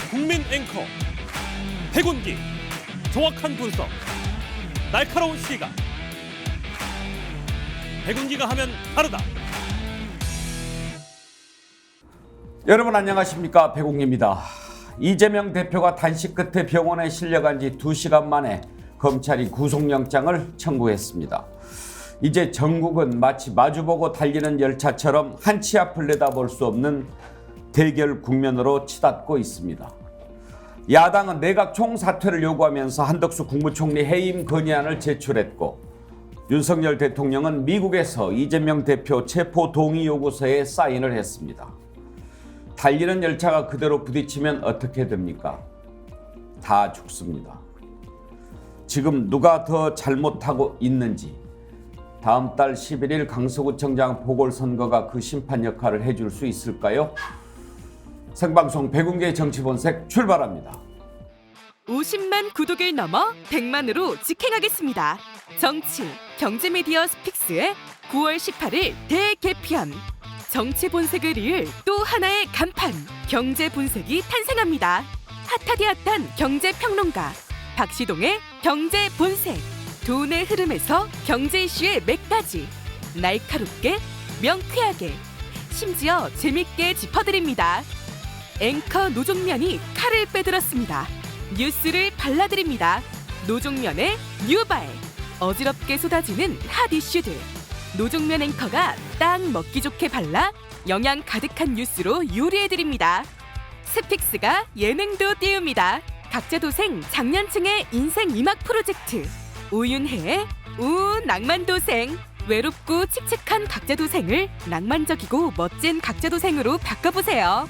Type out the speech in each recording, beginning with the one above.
국민 앵커 백운기, 정확한 분석, 날카로운 시각. 백운기가 하면 다르다. 여러분 안녕하십니까, 백운기입니다. 이재명 대표가 단식 끝에 병원에 실려간 지 2시간 만에 검찰이 구속영장을 청구했습니다. 이제 전국은 마치 마주보고 달리는 열차처럼 한 치 앞을 내다볼 수 없는 대결 국면으로 치닫고 있습니다. 야당은 내각 총사퇴를 요구하면서 한덕수 국무총리 해임 건의안을 제출했고, 윤석열 대통령은 미국에서 이재명 대표 체포 동의 요구서에 사인을 했습니다. 달리는 열차가 그대로 부딪히면 어떻게 됩니까? 다 죽습니다. 지금 누가 더 잘못하고 있는지, 다음 달 11일 강서구청장 보궐선거가 그 심판 역할을 해줄 수 있을까요? 생방송 백운기의 정치본색 출발합니다. 50만 구독을 넘어 100만으로 직행하겠습니다. 정치, 경제미디어 스픽스의 9월 18일 대개편. 정치본색을 이을 또 하나의 간판, 경제본색이 탄생합니다. 핫하디 핫한 경제평론가 박시동의 경제본색. 돈의 흐름에서 경제 이슈의 맥까지 날카롭게, 명쾌하게, 심지어 재밌게 짚어드립니다. 앵커 노종면이 칼을 빼들었습니다. 뉴스를 발라드립니다. 노종면의 뉴발. 어지럽게 쏟아지는 핫 이슈들. 노종면 앵커가 딱 먹기 좋게 발라 영양 가득한 뉴스로 요리해드립니다. 스픽스가 예능도 띄웁니다. 각자도생 장년층의 인생 이막 프로젝트. 오윤혜의 낭만도생. 외롭고 칙칙한 각자도생을 낭만적이고 멋진 각자도생으로 바꿔보세요.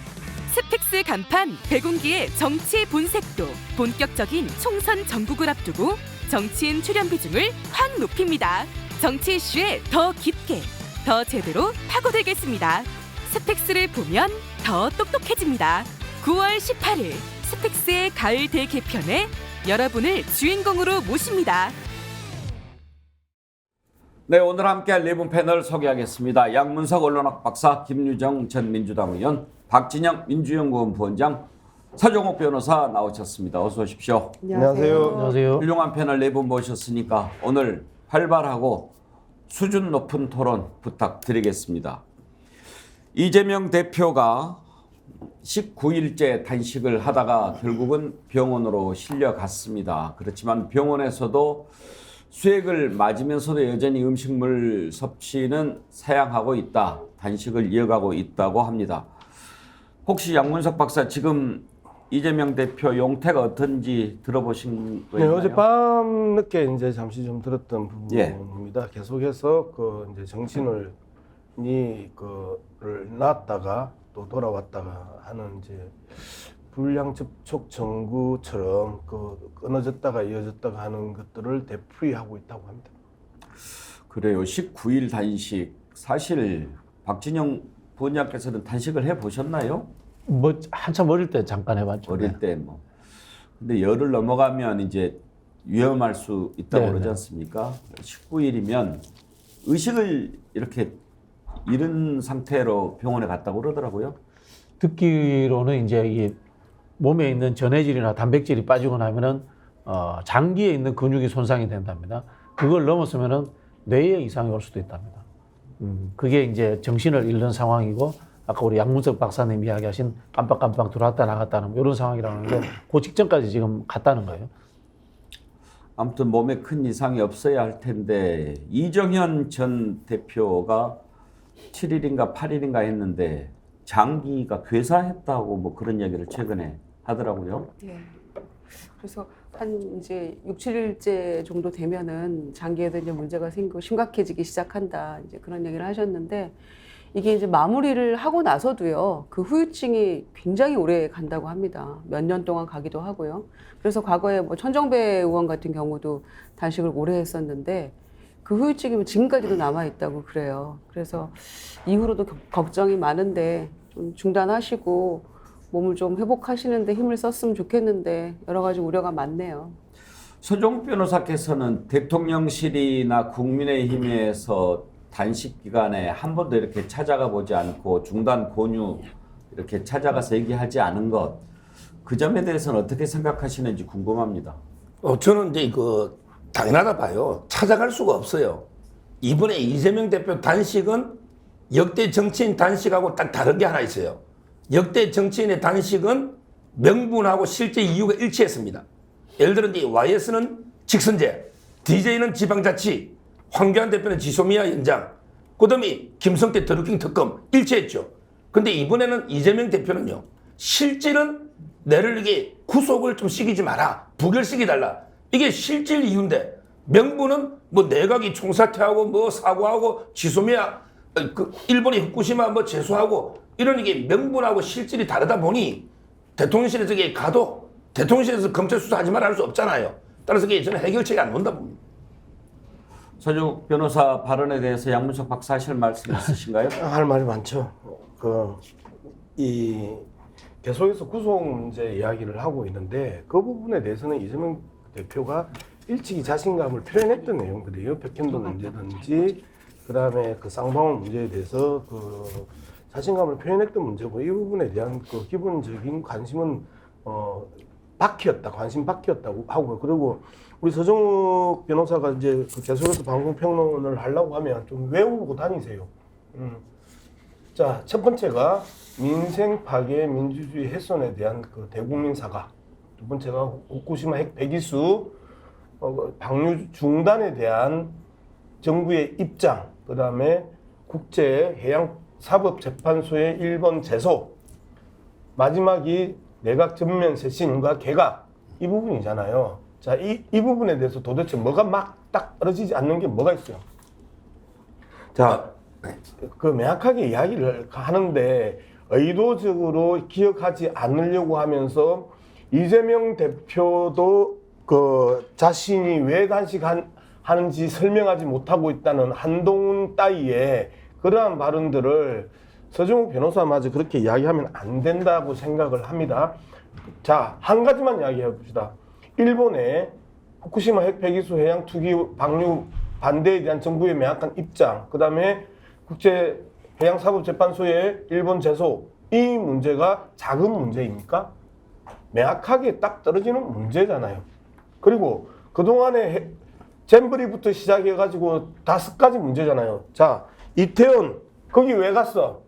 스픽스 간판 백운기의 정치 본색도 본격적인 총선 전국을 앞두고 정치인 출연 비중을 확 높입니다. 정치 이슈에 더 깊게, 더 제대로 파고들겠습니다. 스픽스를 보면 더 똑똑해집니다. 9월 18일 스픽스의 가을 대개편에 여러분을 주인공으로 모십니다. 네, 오늘 함께할 네 분 패널 소개하겠습니다. 양문석 언론학 박사, 김유정 전 민주당 의원, 박진영 민주연구원 부원장, 서정옥 변호사 나오셨습니다. 어서 오십시오. 안녕하세요. 안녕하세요. 훌륭한 패널 네 분 모셨으니까 오늘 활발하고 수준 높은 토론 부탁드리겠습니다. 이재명 대표가 19일째 단식을 하다가 결국은 병원으로 실려갔습니다. 그렇지만 병원에서도 수액을 맞으면서도 여전히 음식물 섭취는 사양하고 있다. 단식을 이어가고 있다고 합니다. 혹시 양문석 박사, 지금 이재명 대표 용태가 어떤지 들어보신 네, 거예요? 어젯밤 늦게 이제 잠시 좀 들었던 예. 부분입니다. 계속해서 그 이제 정신을 그를 놨다가 또 돌아왔다가 하는 이제 불량 접촉 정구처럼 그 끊어졌다가 이어졌다가 하는 것들을 되풀이하고 있다고 합니다. 그래요. 19일 단식. 사실 박진영 부원장께서는 단식을 해보셨나요? 뭐 한참 어릴 때 잠깐 해봤죠. 어릴 때 뭐. 근데 열을 넘어가면 이제 위험할 수 있다고 네, 그러지 네. 않습니까? 19일이면 의식을 이렇게 잃은 상태로 병원에 갔다고 그러더라고요. 듣기로는 이제 이 몸에 있는 전해질이나 단백질이 빠지고 나면은 장기에 있는 근육이 손상이 된답니다. 그걸 넘었으면은 뇌에 이상이 올 수도 있답니다. 그게 이제 정신을 잃는 상황이고, 아까 우리 양문석 박사님 이야기하신 깜빡깜빡 들어왔다 나갔다는 이런 상황이라는 게 그 직전까지 지금 갔다는 거예요. 아무튼 몸에 큰 이상이 없어야 할 텐데, 이정현 전 대표가 7일인가 8일인가 했는데 장기가 괴사했다고 뭐 그런 얘기를 최근에 하더라고요. 예. 그래서 한 이제 6, 7일째 정도 되면은 장기에도 이제 문제가 생기고 심각해지기 시작한다. 이제 그런 얘기를 하셨는데, 이게 이제 마무리를 하고 나서도요, 그 후유증이 굉장히 오래 간다고 합니다. 몇 년 동안 가기도 하고요. 그래서 과거에 뭐 천정배 의원 같은 경우도 단식을 오래 했었는데 그 후유증이 지금까지도 남아 있다고 그래요. 그래서 이후로도 걱정이 많은데 좀 중단하시고 몸을 좀 회복하시는데 힘을 썼으면 좋겠는데 여러 가지 우려가 많네요. 서정욱 변호사께서는 대통령실이나 국민의힘에서 단식 기간에 한 번도 이렇게 찾아가 보지 않고 중단 권유 이렇게 찾아가서 얘기하지 않은 것, 그 점에 대해서는 어떻게 생각하시는지 궁금합니다. 저는 이제 당연하다 봐요. 찾아갈 수가 없어요. 이번에 이재명 대표 단식은 역대 정치인 단식하고 딱 다른 게 하나 있어요. 역대 정치인의 단식은 명분하고 실제 이유가 일치했습니다. 예를 들어 이제 YS는 직선제, DJ는 지방자치, 황교안 대표는 지소미아 연장, 그다음에 김성태 드루킹 특검 일치했죠. 근데 이번에는 이재명 대표는요. 실질은 내를 이게 구속을 좀 시키지 마라. 부결시키달라. 이게 실질 이유인데 명분은 뭐 내각이 총사퇴하고 뭐 사과하고 지소미아 일본이 후쿠시마 뭐 제소하고 이런 이게 명분하고 실질이 다르다 보니 대통령실에서 이게 가도 대통령실에서 검찰 수사하지 말라 할 수 없잖아요. 따라서 이게 저는 해결책이 안 온다 봅니다. 서정욱 변호사 발언에 대해서 양문석 박사 하실 말씀 있으신가요? 할 말이 많죠. 이 계속해서 구속 문제 이야기를 하고 있는데 그 부분에 대해서는 이재명 대표가 일찍이 자신감을 표현했던 내용들이에요. 백현도 문제든지 그다음에 그 쌍방울 문제에 대해서 그 자신감을 표현했던 문제고 이 부분에 대한 그 기본적인 관심은 관심 바뀌었다고 하고요. 그리고 우리 서정욱 변호사가 이제 그 계속해서 방송 평론을 하려고 하면 좀 외우고 다니세요. 자, 첫 번째가 민생 파괴 민주주의 훼손에 대한 그 대국민 사과. 두 번째가 후쿠시마 핵 배기수 방류 중단에 대한 정부의 입장. 그다음에 국제해양사법재판소의 일본 제소. 마지막이 내각 전면 쇄신과 개각. 이 부분이잖아요. 자, 이 부분에 대해서 도대체 뭐가 막 딱 떨어지지 않는 게 뭐가 있어요? 자, 그 명확하게 이야기를 하는데 의도적으로 기억하지 않으려고 하면서 이재명 대표도 그 자신이 왜 단식하는지 설명하지 못하고 있다는 한동훈 따위의 그러한 발언들을 서정욱 변호사마저 그렇게 이야기하면 안 된다고 생각을 합니다. 자, 한 가지만 이야기해 봅시다. 일본의 후쿠시마 핵 배기수 해양 투기 방류 반대에 대한 정부의 명확한 입장, 그 다음에 국제해양사법재판소의 일본 제소, 이 문제가 작은 문제입니까? 명확하게 딱 떨어지는 문제잖아요. 그리고 그동안에 잼버리부터 시작해가지고 5가지 문제잖아요. 자, 이태원, 거기 왜 갔어?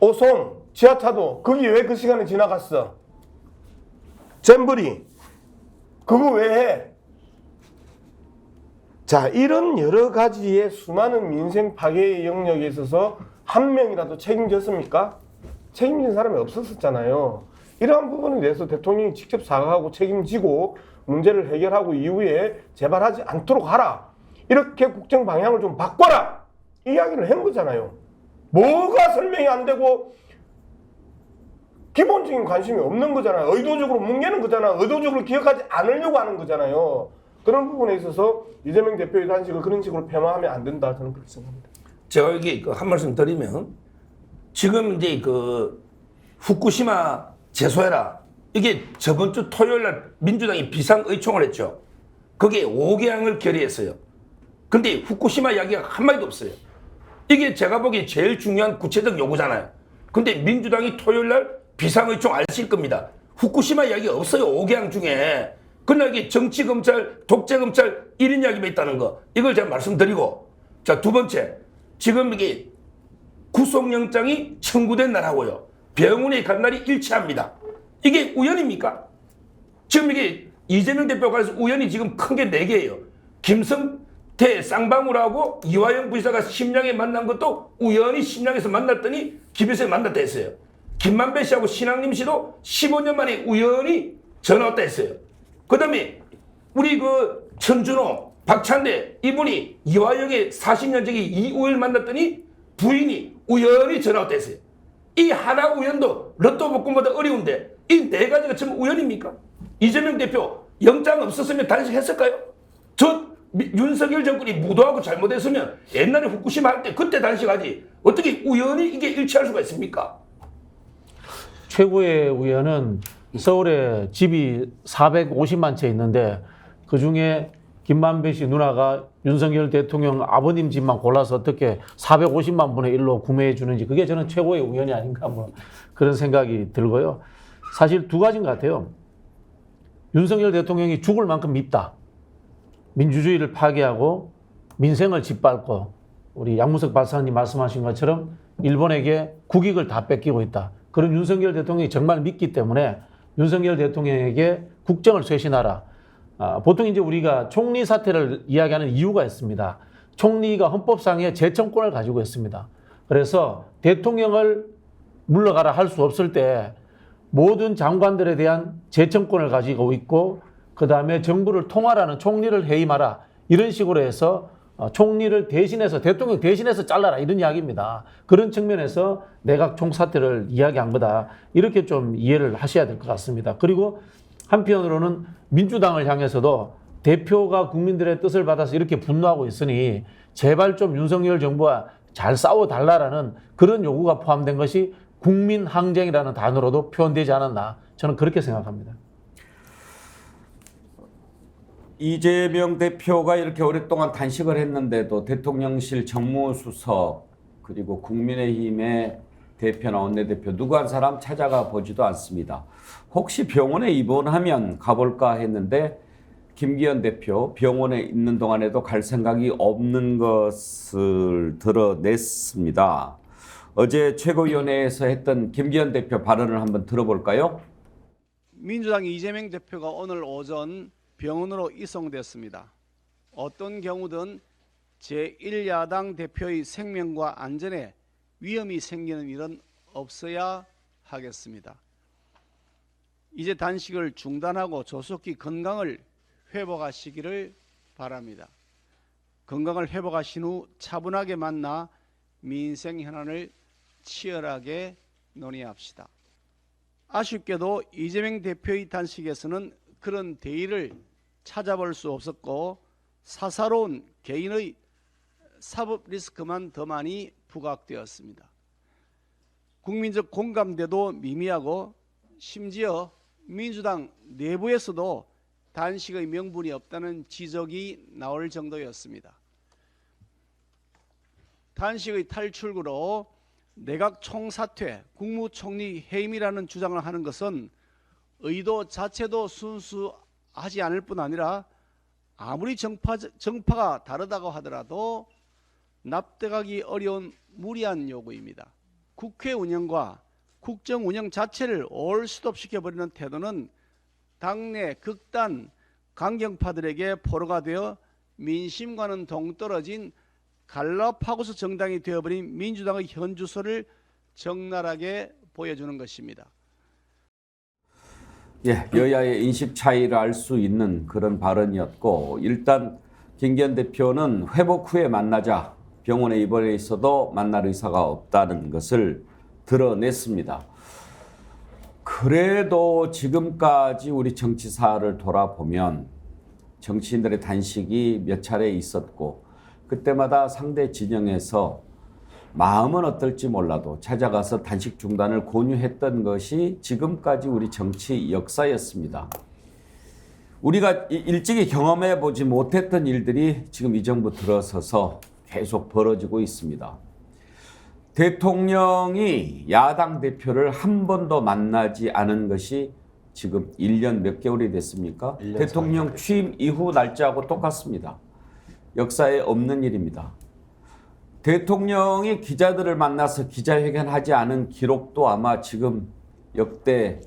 오송, 지하차도, 거기 왜 그 시간에 지나갔어? 잼버리, 그거 왜 해? 자, 이런 여러 가지의 수많은 민생 파괴의 영역에 있어서 한 명이라도 책임졌습니까? 책임진 사람이 없었잖아요. 이러한 부분에 대해서 대통령이 직접 사과하고 책임지고 문제를 해결하고 이후에 재발하지 않도록 하라. 이렇게 국정 방향을 좀 바꿔라. 이야기를 한 거잖아요. 뭐가 설명이 안 되고 기본적인 관심이 없는 거잖아요. 의도적으로 뭉개는 거잖아요. 의도적으로 기억하지 않으려고 하는 거잖아요. 그런 부분에 있어서 이재명 대표의 단식을 그런 식으로 폄하하면 안 된다. 저는 그렇게 생각합니다. 제가 여기 한 말씀 드리면 지금 이제 후쿠시마 제소해라. 이게 저번 주 토요일 날 민주당이 비상의총을 했죠. 거기에 5개항을 결의했어요. 근데 후쿠시마 이야기가 한마디도 없어요. 이게 제가 보기에 제일 중요한 구체적 요구잖아요. 근데 민주당이 토요일 날 비상의총 아실 겁니다. 후쿠시마 이야기 없어요. 5개항 중에. 그러나 이게 정치검찰, 독재검찰 1인 이야기가 있다는 거. 이걸 제가 말씀드리고. 자, 두 번째. 지금 이게 구속영장이 청구된 날하고요. 병원에 간 날이 일치합니다. 이게 우연입니까? 지금 이게 이재명 대표가 해서 우연이 지금 큰 게 4개예요. 김성태 쌍방울하고 이화영 부지사가 심양에 만난 것도 우연히 심양에서 만났더니 김일성에 만났다 했어요. 김만배 씨하고 신앙림 씨도 15년 만에 우연히 전화 왔다 했어요. 그 다음에 우리 그 천준호, 박찬대 이분이 이화영의 40년 전에 이우열 만났더니 부인이 우연히 전화 왔다 했어요. 이 하나 우연도 로또 복권보다 어려운데 이 4가지가 전부 우연입니까? 이재명 대표 영장 없었으면 단식했을까요? 윤석열 정권이 무도하고 잘못했으면 옛날에 후쿠시마 할 때 그때 단식하지 어떻게 우연히 이게 일치할 수가 있습니까? 최고의 우연은 서울에 집이 450만 채 있는데 그중에 김만배 씨 누나가 윤석열 대통령 아버님 집만 골라서 어떻게 450만 분의 1로 구매해 주는지 그게 저는 최고의 우연이 아닌가 뭐 그런 생각이 들고요. 사실 두 가지인 것 같아요. 윤석열 대통령이 죽을 만큼 밉다. 민주주의를 파괴하고 민생을 짓밟고 우리 양무석 박사님 말씀하신 것처럼 일본에게 국익을 다 뺏기고 있다. 그런 윤석열 대통령이 정말 믿기 때문에 윤석열 대통령에게 국정을 쇄신하라. 보통 이제 우리가 총리 사퇴를 이야기하는 이유가 있습니다. 총리가 헌법상의 재청권을 가지고 있습니다. 그래서 대통령을 물러가라 할 수 없을 때 모든 장관들에 대한 재청권을 가지고 있고 그 다음에 정부를 통할하는 총리를 해임하라 이런 식으로 해서 총리를 대신해서 대통령 대신해서 잘라라 이런 이야기입니다. 그런 측면에서 내각 총사퇴를 이야기한 거다. 이렇게 좀 이해를 하셔야 될 것 같습니다. 그리고 한편으로는 민주당을 향해서도 대표가 국민들의 뜻을 받아서 이렇게 분노하고 있으니 제발 좀 윤석열 정부와 잘 싸워달라라는 그런 요구가 포함된 것이 국민항쟁이라는 단어로도 표현되지 않았나 저는 그렇게 생각합니다. 이재명 대표가 이렇게 오랫동안 단식을 했는데도 대통령실 정무수석 그리고 국민의힘의 대표나 원내대표 누구 한 사람 찾아가 보지도 않습니다. 혹시 병원에 입원하면 가볼까 했는데 김기현 대표 병원에 있는 동안에도 갈 생각이 없는 것을 드러냈습니다. 어제 최고위원회에서 했던 김기현 대표 발언을 한번 들어볼까요? 민주당 이재명 대표가 오늘 오전 병원으로 이송됐습니다. 어떤 경우든 제1야당 대표의 생명과 안전에 위험이 생기는 일은 없어야 하겠습니다. 이제 단식을 중단하고 조속히 건강을 회복하시기를 바랍니다. 건강을 회복하신 후 차분하게 만나 민생 현안을 치열하게 논의합시다. 아쉽게도 이재명 대표의 단식에서는 그런 대의를 찾아볼 수 없었고 사사로운 개인의 사법 리스크만 더 많이 부각되었습니다. 국민적 공감대도 미미하고 심지어 민주당 내부에서도 단식의 명분이 없다는 지적이 나올 정도였습니다. 단식의 탈출구로 내각 총사퇴, 국무총리 해임이라는 주장을 하는 것은 의도 자체도 순수하지 않을 뿐 아니라 아무리 정파가 다르다고 하더라도 납득하기 어려운 무리한 요구입니다. 국회 운영과 국정 운영 자체를 올스톱시켜버리는 태도는 당내 극단 강경파들에게 포로가 되어 민심과는 동떨어진 갈라파고스 정당이 되어버린 민주당의 현주소를 적나라하게 보여주는 것입니다. 예, 여야의 인식 차이를 알 수 있는 그런 발언이었고 일단 김기현 대표는 회복 후에 만나자 병원에 입원해 있어도 만날 의사가 없다는 것을 드러냈습니다. 그래도 지금까지 우리 정치사를 돌아보면 정치인들의 단식이 몇 차례 있었고 그때마다 상대 진영에서 마음은 어떨지 몰라도 찾아가서 단식 중단을 권유했던 것이 지금까지 우리 정치 역사였습니다. 우리가 일찍이 경험해 보지 못했던 일들이 지금 이 정부 들어서서 계속 벌어지고 있습니다. 대통령이 야당 대표를 한 번도 만나지 않은 것이 지금 1년 몇 개월이 됐습니까? 대통령 취임 이후 날짜하고 똑같습니다. 역사에 없는 일입니다. 대통령이 기자들을 만나서 기자회견하지 않은 기록도 아마 지금 역대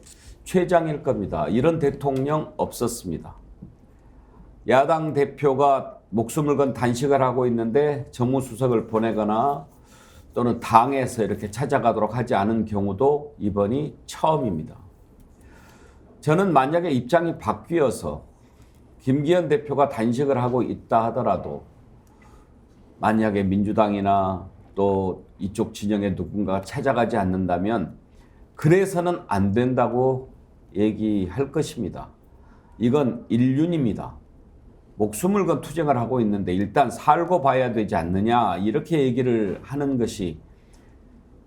최장일 겁니다. 이런 대통령 없었습니다. 야당 대표가 목숨을 건 단식을 하고 있는데 정무수석을 보내거나 또는 당에서 이렇게 찾아가도록 하지 않은 경우도 이번이 처음입니다. 저는 만약에 입장이 바뀌어서 김기현 대표가 단식을 하고 있다 하더라도 만약에 민주당이나 또 이쪽 진영의 누군가가 찾아가지 않는다면 그래서는 안 된다고 얘기할 것입니다. 이건 인륜입니다. 목숨을 건 투쟁을 하고 있는데 일단 살고 봐야 되지 않느냐 이렇게 얘기를 하는 것이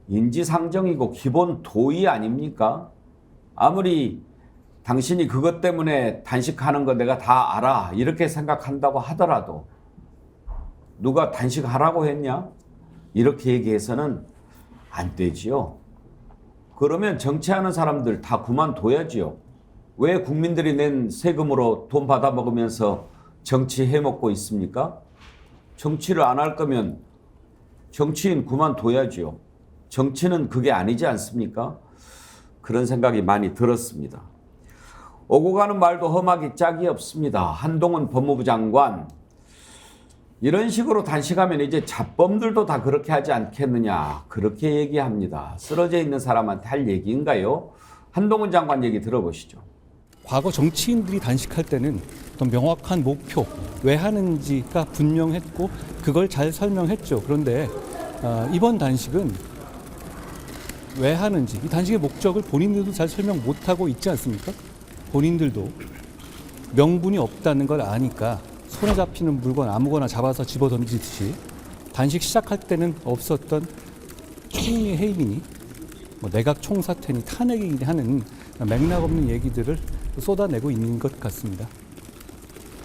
인지상정이고 기본 도의 아닙니까? 아무리 당신이 그것 때문에 단식하는 거 내가 다 알아 이렇게 생각한다고 하더라도 누가 단식하라고 했냐? 이렇게 얘기해서는 안 되지요. 그러면 정치하는 사람들 다 그만둬야지요. 왜 국민들이 낸 세금으로 돈 받아 먹으면서 정치 해먹고 있습니까? 정치를 안 할 거면 정치인 그만둬야지요. 정치는 그게 아니지 않습니까? 그런 생각이 많이 들었습니다. 오고 가는 말도 험하기 짝이 없습니다. 한동훈 법무부 장관, 이런 식으로 단식하면 이제 잡범들도 다 그렇게 하지 않겠느냐, 그렇게 얘기합니다. 쓰러져 있는 사람한테 할 얘기인가요? 한동훈 장관 얘기 들어보시죠. 과거 정치인들이 단식할 때는 어떤 명확한 목표, 왜 하는지가 분명했고 그걸 잘 설명했죠. 그런데 이번 단식은 왜 하는지, 이 단식의 목적을 본인들도 잘 설명 못하고 있지 않습니까? 본인들도 명분이 없다는 걸 아니까 손에 잡히는 물건 아무거나 잡아서 집어던지듯이 단식 시작할 때는 없었던 총리 해임이니 내각 총사퇴니 탄핵이니 하는 맥락 없는 얘기들을 쏟아내고 있는 것 같습니다.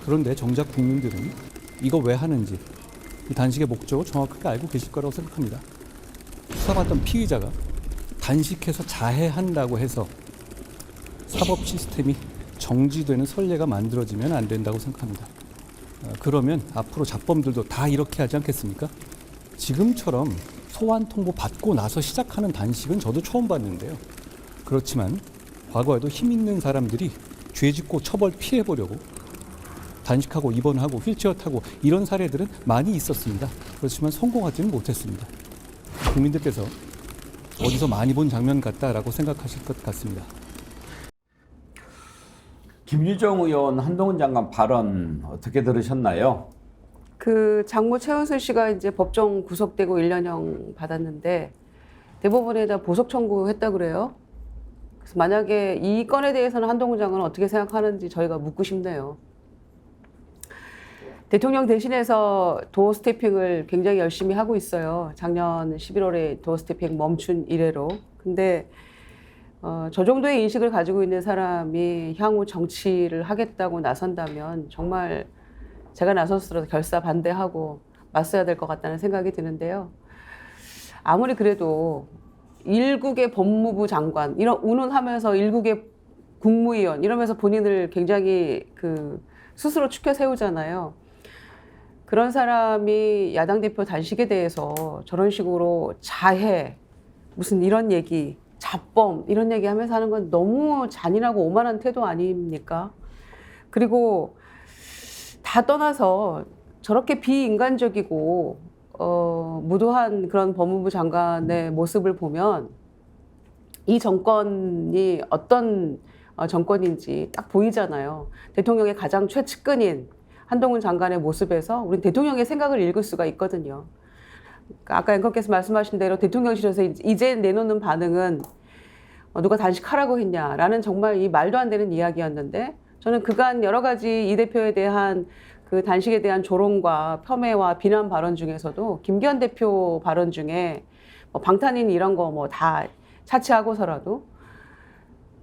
그런데 정작 국민들은 이거 왜 하는지, 이 단식의 목적을 정확하게 알고 계실 거라고 생각합니다. 수사받던 피의자가 단식해서 자해한다고 해서 사법 시스템이 정지되는 선례가 만들어지면 안 된다고 생각합니다. 그러면 앞으로 잡범들도 다 이렇게 하지 않겠습니까? 지금처럼 소환 통보 받고 나서 시작하는 단식은 저도 처음 봤는데요. 그렇지만 과거에도 힘 있는 사람들이 죄 짓고 처벌 피해보려고 단식하고 입원하고 휠체어 타고 이런 사례들은 많이 있었습니다. 그렇지만 성공하지는 못했습니다. 국민들께서 어디서 많이 본 장면 같다라고 생각하실 것 같습니다. 김유정 의원, 한동훈 장관 발언 어떻게 들으셨나요? 그 장모 최은순 씨가 이제 법정 구속되고 1년형 받았는데 대법원에다 보석 청구했다 그래요. 그래서 만약에 이 건에 대해서는 한동훈 장관은 어떻게 생각하는지 저희가 묻고 싶네요. 대통령 대신해서 도어 스태핑을 굉장히 열심히 하고 있어요. 작년 11월에 도어 스태핑 멈춘 이래로. 근데 저 정도의 인식을 가지고 있는 사람이 향후 정치를 하겠다고 나선다면 정말 제가 나섰으로도 결사 반대하고 맞서야 될 것 같다는 생각이 드는데요. 아무리 그래도 일국의 법무부 장관, 이런 운운하면서 일국의 국무위원 이러면서 본인을 굉장히 스스로 추켜 세우잖아요. 그런 사람이 야당 대표 단식에 대해서 저런 식으로 자해, 무슨 이런 얘기, 잡범 이런 얘기 하면서 하는 건 너무 잔인하고 오만한 태도 아닙니까? 그리고 다 떠나서 저렇게 비인간적이고 무도한 그런 법무부 장관의 모습을 보면 이 정권이 어떤 정권인지 딱 보이잖아요. 대통령의 가장 최측근인 한동훈 장관의 모습에서 우린 대통령의 생각을 읽을 수가 있거든요. 아까 앵커께서 말씀하신 대로 대통령실에서 이제 내놓는 반응은 누가 단식하라고 했냐라는 정말 이 말도 안 되는 이야기였는데, 저는 그간 여러 가지 이 대표에 대한 그 단식에 대한 조롱과 폄훼와 비난 발언 중에서도 김기현 대표 발언 중에 방탄인 이런 거 다 차치하고서라도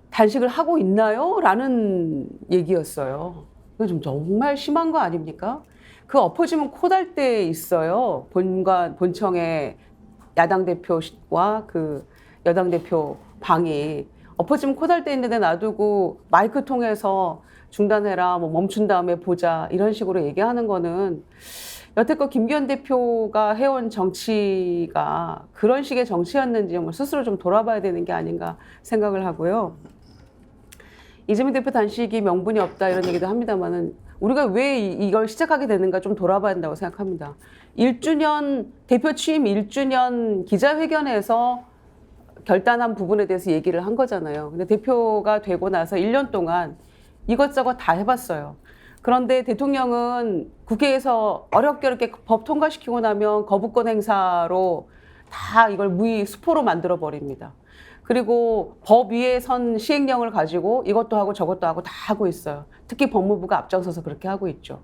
단식을 하고 있나요? 라는 얘기였어요. 이거 좀 정말 심한 거 아닙니까? 그 엎어지면 코달 때 있어요. 본청의 야당 대표와 그 여당 대표 방이 엎어지면 코달 때 있는데 놔두고 마이크 통해서 중단해라, 멈춘 다음에 보자 이런 식으로 얘기하는 거는 여태껏 김기현 대표가 해온 정치가 그런 식의 정치였는지 스스로 좀 돌아봐야 되는 게 아닌가 생각을 하고요. 이재명 대표 단식이 명분이 없다 이런 얘기도 합니다만은 우리가 왜 이걸 시작하게 되는가 좀 돌아봐야 한다고 생각합니다. 1주년 대표 취임 1주년 기자회견에서 결단한 부분에 대해서 얘기를 한 거잖아요. 근데 대표가 되고 나서 1년 동안 이것저것 다 해봤어요. 그런데 대통령은 국회에서 어렵게 법 통과시키고 나면 거부권 행사로 다 이걸 수포로 만들어 버립니다. 그리고 법 위에 선 시행령을 가지고 이것도 하고 저것도 하고 다 하고 있어요. 특히 법무부가 앞장서서 그렇게 하고 있죠.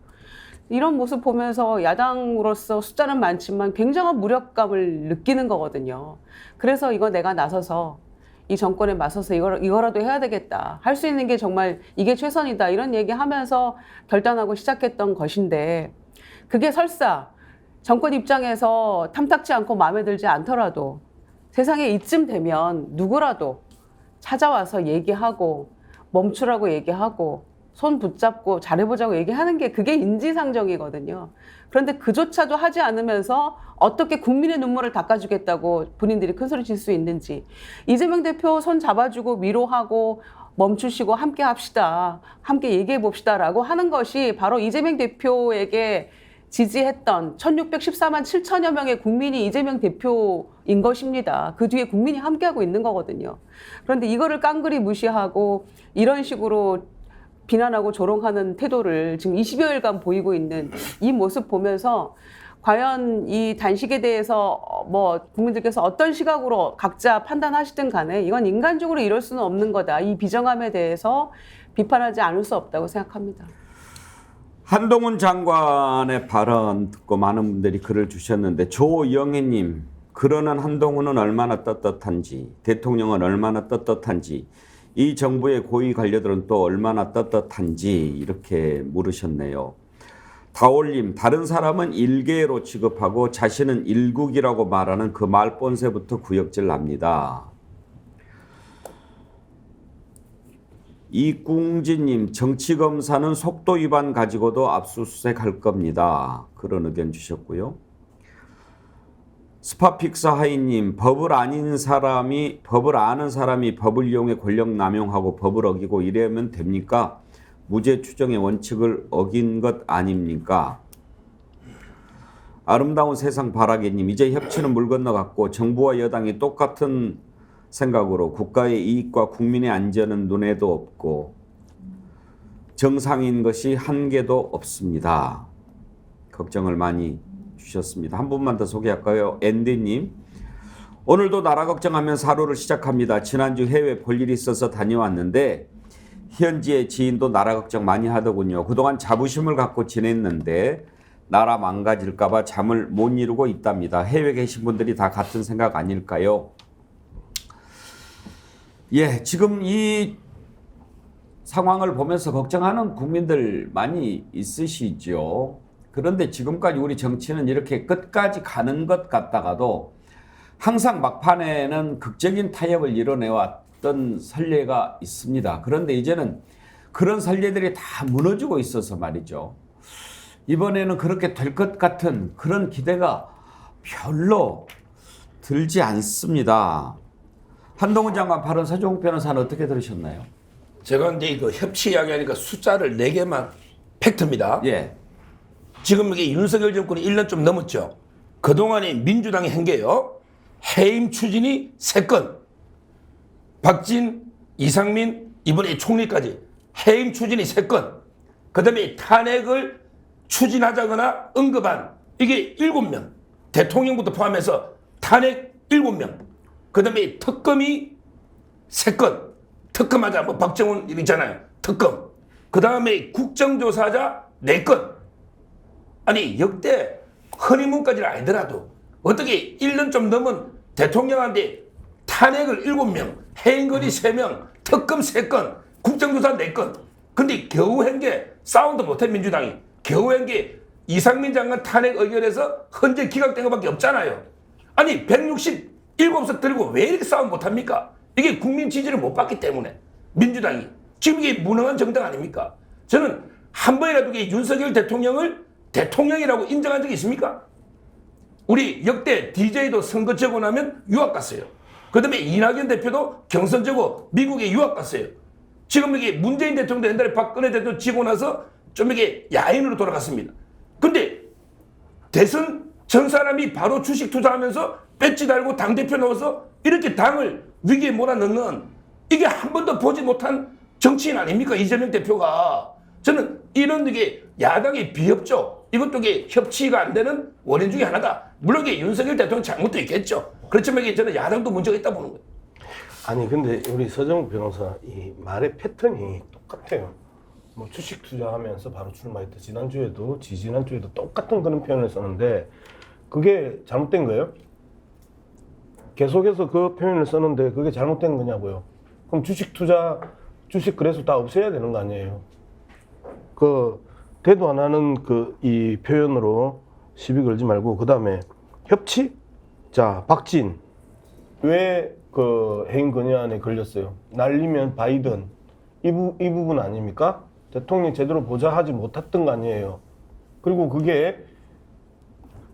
이런 모습 보면서 야당으로서 숫자는 많지만 굉장한 무력감을 느끼는 거거든요. 그래서 이거 내가 나서서 이 정권에 맞서서 이거라도 해야 되겠다. 할 수 있는 게 정말 이게 최선이다. 이런 얘기하면서 결단하고 시작했던 것인데 그게 설사 정권 입장에서 탐탁지 않고 마음에 들지 않더라도 세상에 이쯤 되면 누구라도 찾아와서 얘기하고 멈추라고 얘기하고 손 붙잡고 잘해보자고 얘기하는 게 그게 인지상정이거든요. 그런데 그조차도 하지 않으면서 어떻게 국민의 눈물을 닦아주겠다고 본인들이 큰소리 칠 수 있는지, 이재명 대표 손 잡아주고 위로하고 멈추시고 함께 합시다, 함께 얘기해 봅시다라고 하는 것이 바로 이재명 대표에게 지지했던 1614만 7천여 명의 국민이 이재명 대표인 것입니다. 그 뒤에 국민이 함께하고 있는 거거든요. 그런데 이거를 깡그리 무시하고 이런 식으로 비난하고 조롱하는 태도를 지금 20여일간 보이고 있는 이 모습 보면서 과연 이 단식에 대해서 뭐 국민들께서 어떤 시각으로 각자 판단하시든 간에 이건 인간적으로 이럴 수는 없는 거다. 이 비정함에 대해서 비판하지 않을 수 없다고 생각합니다. 한동훈 장관의 발언 듣고 많은 분들이 글을 주셨는데, 조영애님, 그러는 한동훈은 얼마나 떳떳한지, 대통령은 얼마나 떳떳한지, 이 정부의 고위 관료들은 또 얼마나 떳떳한지 이렇게 물으셨네요. 다올님, 다른 사람은 일개로 취급하고 자신은 일국이라고 말하는 그 말본새부터 구역질 납니다. 이꿍지님, 정치검사는 속도 위반 가지고도 압수수색할 겁니다. 그런 의견 주셨고요. 스파픽스 하이님, 법을 아는 사람이 법을 이용해 권력 남용하고 법을 어기고 이러면 됩니까? 무죄 추정의 원칙을 어긴 것 아닙니까? 아름다운 세상 바라게님, 이제 협치는 물 건너갔고 정부와 여당이 똑같은 생각으로 국가의 이익과 국민의 안전은 눈에도 없고 정상인 것이 한 개도 없습니다. 걱정을 많이 주셨습니다. 한 분만 더 소개할까요? 앤디님, 오늘도 나라 걱정하면서 하루를 시작합니다. 지난주 해외 볼 일이 있어서 다녀왔는데 현지의 지인도 나라 걱정 많이 하더군요. 그동안 자부심을 갖고 지냈는데 나라 망가질까 봐 잠을 못 이루고 있답니다. 해외에 계신 분들이 다 같은 생각 아닐까요? 예, 지금 이 상황을 보면서 걱정하는 국민들 많이 있으시죠. 그런데 지금까지 우리 정치는 이렇게 끝까지 가는 것 같다가도 항상 막판에는 극적인 타협을 이뤄내왔던 선례가 있습니다. 그런데 이제는 그런 선례들이 다 무너지고 있어서 말이죠. 이번에는 그렇게 될 것 같은 그런 기대가 별로 들지 않습니다. 한동훈 장관 발언 서정욱 변호사는 어떻게 들으셨나요? 제가 이제 그 협치 이야기하니까 숫자를 4개만 팩트입니다. 예. 지금 이게 윤석열 정권이 1년 좀 넘었죠. 그동안에 민주당이 한 게요. 해임 추진이 3건. 박진, 이상민, 이번에 총리까지 해임 추진이 3건. 그 다음에 탄핵을 추진하자거나 언급한 이게 7명. 대통령부터 포함해서 탄핵 7명. 그 다음에 특검이 3건. 특검하자, 뭐 박정훈 있잖아요. 특검. 그 다음에 국정조사자 4건. 아니 역대 허니문까지는 아니더라도 어떻게 1년 좀 넘은 대통령한테 탄핵을 7명, 해임건이 3명, 특검 3건, 국정조사 4건. 근데 겨우 한 게 사운드 못해 민주당이. 겨우 한 게 이상민 장관 탄핵 의결에서 헌재 기각된 것밖에 없잖아요. 아니 167석 들고 왜 이렇게 싸움 못합니까? 이게 국민 지지를 못 받기 때문에 민주당이. 지금 이게 무능한 정당 아닙니까? 저는 한 번이라도 윤석열 대통령을 대통령이라고 인정한 적이 있습니까? 우리 역대 DJ도 선거 지고 나면 유학 갔어요. 그 다음에 이낙연 대표도 경선 지고 미국에 유학 갔어요. 지금 이게 문재인 대통령도 옛날에 박근혜 대통령 지고 나서 좀 이게 야인으로 돌아갔습니다. 근데 대선 전 사람이 바로 주식 투자하면서 배지 달고 당대표 넣어서 이렇게 당을 위기에 몰아넣는 이게 한 번도 보지 못한 정치인 아닙니까? 이재명 대표가. 저는 이런 게 야당의 비협조, 이것도 이게 협치가 안 되는 원인 중에 하나다. 물론 이게 윤석열 대통령 잘못도 있겠죠. 그렇지만 이게 저는 야당도 문제가 있다 보는 거예요. 아니 근데 우리 서정욱 변호사 이 말의 패턴이 똑같아요. 뭐 주식 투자하면서 바로 출마했다. 지난주에도 지지난주에도 똑같은 그런 표현을 썼는데 그게 잘못된 거예요? 계속해서 그 표현을 썼는데 그게 잘못된 거냐고요. 그럼 주식 그래서 다 없애야 되는 거 아니에요? 그 대도 안 하는 그 이 표현으로 시비 걸지 말고 그다음에 협치? 자, 박진 왜 그 해임 건의안에 걸렸어요? 날리면 바이든 이 부분 아닙니까? 대통령이 제대로 보좌하지 못했던 거 아니에요. 그리고 그게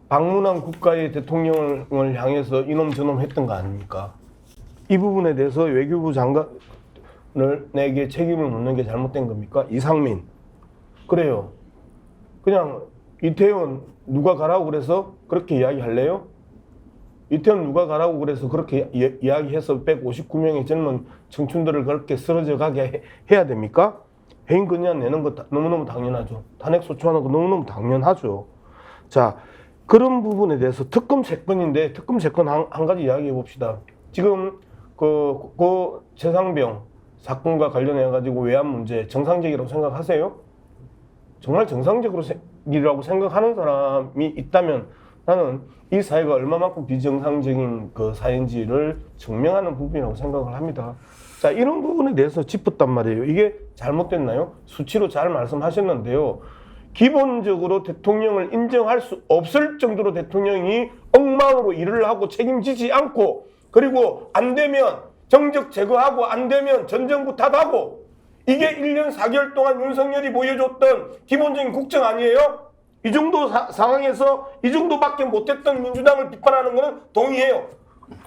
방문한 국가의 대통령을 향해서 이놈 저놈 했던 거 아닙니까? 이 부분에 대해서 외교부 장관에게 책임을 묻는 게 잘못된 겁니까? 이상민. 그래요. 그냥 이태원 누가 가라고 그래서 그렇게 이야기할래요? 이태원 누가 가라고 그래서 그렇게 이야기해서 159명의 젊은 청춘들을 그렇게 쓰러져 가게 해야 됩니까? 해임 건의안 내는 거 너무너무 당연하죠. 탄핵 소추하는 거 너무너무 당연하죠. 자, 그런 부분에 대해서 특검 채권인데 특검 채권 한 가지 이야기해 봅시다. 지금 그 최상병 사건과 관련해 가지고 외환 문제 정상적이라고 생각하세요? 정말 정상적이라고 생각하는 사람이 있다면 나는 이 사회가 얼마만큼 비정상적인 그 사회인지를 증명하는 부분이라고 생각을 합니다. 자, 이런 부분에 대해서 짚었단 말이에요. 이게 잘못됐나요? 수치로 잘 말씀하셨는데요. 기본적으로 대통령을 인정할 수 없을 정도로 대통령이 엉망으로 일을 하고 책임지지 않고, 그리고 안 되면 정적 제거하고 안 되면 전 정부 탓하고, 이게 1년 4개월 동안 윤석열이 보여줬던 기본적인 국정 아니에요? 이 정도 상황에서 이 정도밖에 못했던 민주당을 비판하는 것은 동의해요.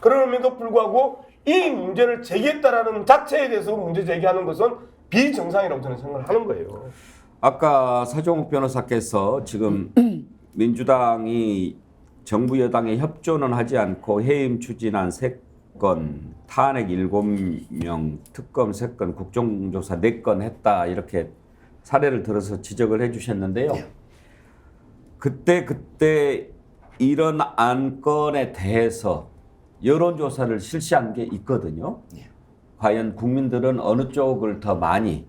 그럼에도 불구하고 이 문제를 제기했다라는 자체에 대해서 문제 제기하는 것은 비정상이라고 저는 생각을 하는 거예요. 아까 서정욱 변호사께서 지금 민주당이 정부 여당에 협조는 하지 않고 해임 추진안 3건, 탄핵 7명, 특검 3건, 국정조사 4건 했다 이렇게 사례를 들어서 지적을 해주셨는데요. 그때 이런 안건에 대해서 여론조사를 실시한 게 있거든요. 과연 국민들은 어느 쪽을 더 많이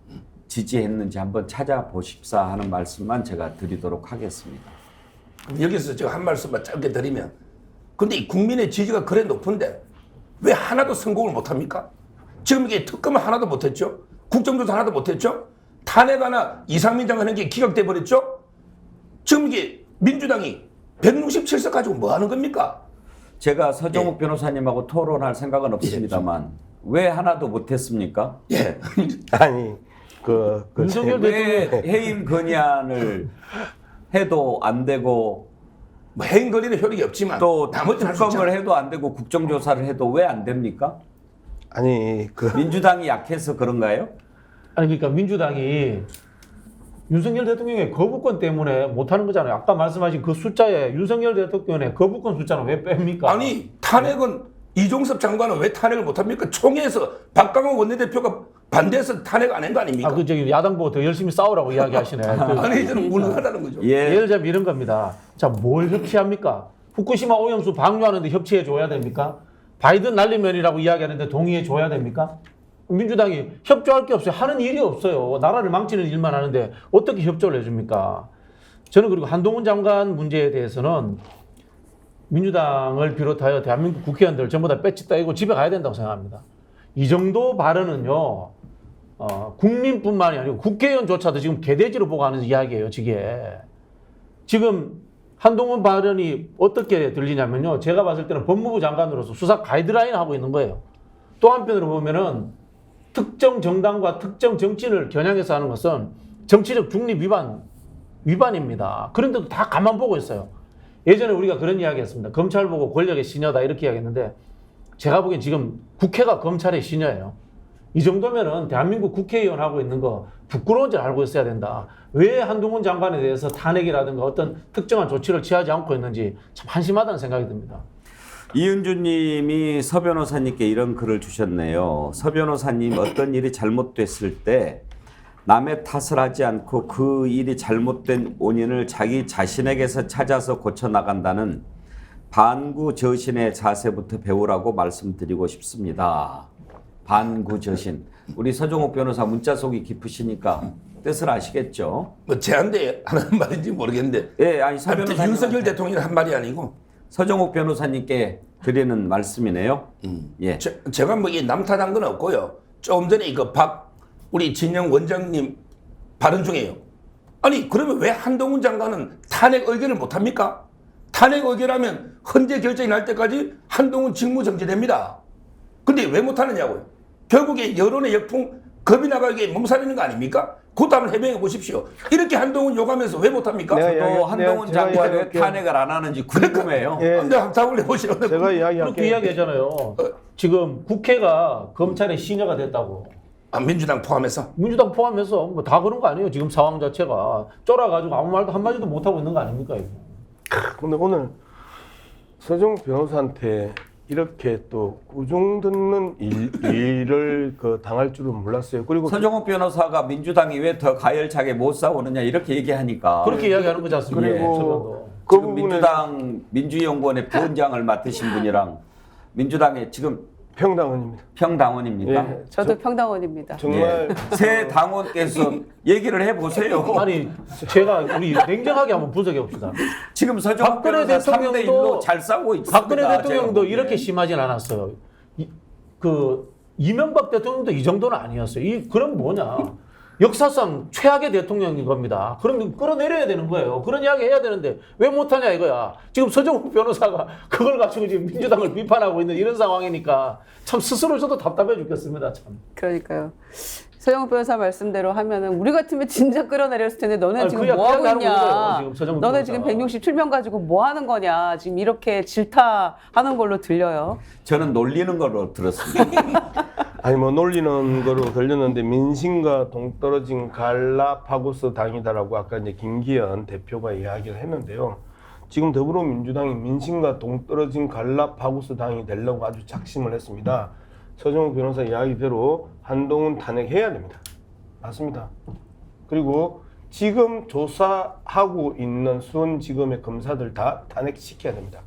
지지했는지 한번 찾아보십사 하는 말씀만 제가 드리도록 하겠습니다. 여기서 제가 한 말씀만 짧게 드리면, 근데 이 국민의 지지가 그래 높은데 왜 하나도 성공을 못합니까? 지금 이게 특검을 하나도 못했죠. 국정조사 하나도 못했죠. 탄핵 하나 이상민 장관 한 게 기각돼 버렸죠. 지금 이게 민주당이 167석 가지고 뭐 하는 겁니까? 제가 서정욱 변호사님하고 토론할 생각은 없습니다만 왜 하나도 못했습니까? 예. 아니 윤석열 왜 대통령 해임 건의안을 해도 안 되고 뭐 해임 건의는 효력이 없지만 또 나머지는 할수 특검을 있잖아요. 해도 안 되고 국정조사를 해도 왜 안 됩니까? 아니 민주당이 약해서 그런가요? 아니 그러니까 민주당이 윤석열 대통령의 거부권 때문에 못하는 거잖아요. 아까 말씀하신 그 숫자에 윤석열 대통령의 거부권 숫자는 왜 뺍니까? 아니 탄핵은 이종섭 장관은 왜 탄핵을 못합니까? 총회에서 박강원 원내대표가 반대해서 탄핵 안 한 거 아닙니까? 그 저기 야당 보고 더 열심히 싸우라고 이야기하시네. 아니 저는 무능하다는 거죠. 예. 예를 들면 이런 겁니다. 자, 뭘 협치합니까? 후쿠시마 오염수 방류하는데 협치해 줘야 됩니까? 바이든 날리면이라고 이야기하는데 동의해 줘야 됩니까? 민주당이 협조할 게 없어요. 하는 일이 없어요. 나라를 망치는 일만 하는데 어떻게 협조를 해줍니까? 저는 그리고 한동훈 장관 문제에 대해서는 민주당을 비롯하여 대한민국 국회의원들 전부 다 배치 따이고 집에 가야 된다고 생각합니다. 이 정도 발언은요, 국민뿐만이 아니고 국회의원조차도 지금 개돼지로 보고 하는 이야기예요, 지금 한동훈 발언이 어떻게 들리냐면요, 제가 봤을 때는 법무부 장관으로서 수사 가이드라인 하고 있는 거예요. 또 한편으로 보면은 특정 정당과 특정 정치인을 겨냥해서 하는 것은 정치적 중립 위반입니다. 그런데도 다 가만 보고 있어요. 예전에 우리가 그런 이야기 했습니다. 검찰 보고 권력의 시녀다 이렇게 이야기했는데 제가 보기엔 지금 국회가 검찰의 시녀예요. 이 정도면은 대한민국 국회의원 하고 있는 거 부끄러운 줄 알고 있어야 된다. 왜 한동훈 장관에 대해서 탄핵이라든가 어떤 특정한 조치를 취하지 않고 있는지 참 한심하다는 생각이 듭니다. 이은주 님이 서 변호사님께 이런 글을 주셨네요. 서 변호사님, 어떤 일이 잘못됐을 때 남의 탓을 하지 않고 그 일이 잘못된 원인을 자기 자신에게서 찾아서 고쳐나간다는 반구저신의 자세부터 배우라고 말씀드리고 싶습니다. 반구저신. 우리 서정욱 변호사 문자 속이 깊으시니까 뜻을 아시겠죠? 뭐 제한테 하는 말인지 모르겠는데. 예, 아니 서 변호사님 윤석열 대통령이 한 말이 아니고. 서정욱 변호사님께 드리는 말씀이네요. 예. 제가 뭐 이 남탓한 건 없고요. 조금 전에 우리 진영 원장님 발언 중에요. 아니 그러면 왜 한동훈 장관은 탄핵 의견을 못 합니까? 탄핵 의결하면 헌재 결정이 날 때까지 한동훈 직무 정지됩니다. 근데 왜 못하느냐고요. 결국에 여론의 역풍 겁이 나가게 몸살리는 거 아닙니까? 그것도 한번 해명해 보십시오. 이렇게 한동훈 욕하면서 왜 못합니까? 저도 한동훈 제가 장관이 왜 이야기할게요. 탄핵을 안 하는지 궁금해요. 예. 근데 한번 답을 내보시라고. 제가 그렇게 이야기할게요. 이야기하잖아요. 지금 국회가 검찰의 시녀가 됐다고. 아, 민주당 포함해서. 민주당 포함해서 뭐 다 그런 거 아니에요. 지금 상황 자체가 쫄아가지고 아무 말도 한마디도 못하고 있는 거 아닙니까? 이거. 근데 오늘 서정 변호사한테 이렇게 또 구종 듣는 일을 당할 줄은 몰랐어요. 그리고 서정욱 변호사가 민주당이 왜 더 가열차게 못 싸우느냐 이렇게 얘기하니까 그렇게 이야기하는 거지 않습니까? 그리고 저도. 그 지금 부분에 민주당 민주연구원의 부원장을 맡으신 분이랑 민주당의 지금 평당원입니다. 평당원입니까? 예. 저도 평당원입니다. 정말 새 당원께서 얘기를 해보세요. 아니 제가 우리 냉정하게 한번 분석해 봅시다. 지금 서정욱 박근혜 변호사 3대 1로 대통령도 잘 싸우고 있습니다. 박근혜 대통령도 제가 이렇게 심하진 않았어요. 이명박 대통령도 이 정도는 아니었어요. 그럼 뭐냐? 역사상 최악의 대통령인 겁니다. 그럼 끌어내려야 되는 거예요. 그런 이야기 해야 되는데 왜 못하냐 이거야. 지금 서정욱 변호사가 그걸 가지고 지금 민주당을 비판하고 있는 이런 상황이니까 참 스스로 저도 답답해 죽겠습니다. 참. 그러니까요. 서영욱 변호사 말씀대로 하면은 우리 같으면 진짜 끌어내렸을 텐데 너네 아니, 지금 그 뭐 하고 이야기 하는 있냐? 거예요, 지금 서정욱 너네 변호사가. 지금 167명 가지고 뭐 하는 거냐? 지금 이렇게 질타하는 걸로 들려요. 저는 놀리는 걸로 들었습니다. 아니 뭐 놀리는 거로 들렸는데 민심과 동떨어진 갈라파고스 당이다라고 아까 이제 김기현 대표가 이야기를 했는데요. 지금 더불어민주당이 민심과 동떨어진 갈라파고스 당이 되려고 아주 작심을 했습니다. 서정욱 변호사 이야기대로 한동훈 탄핵해야 됩니다. 맞습니다. 그리고 지금 조사하고 있는 수원지검의 검사들 다 탄핵시켜야 됩니다.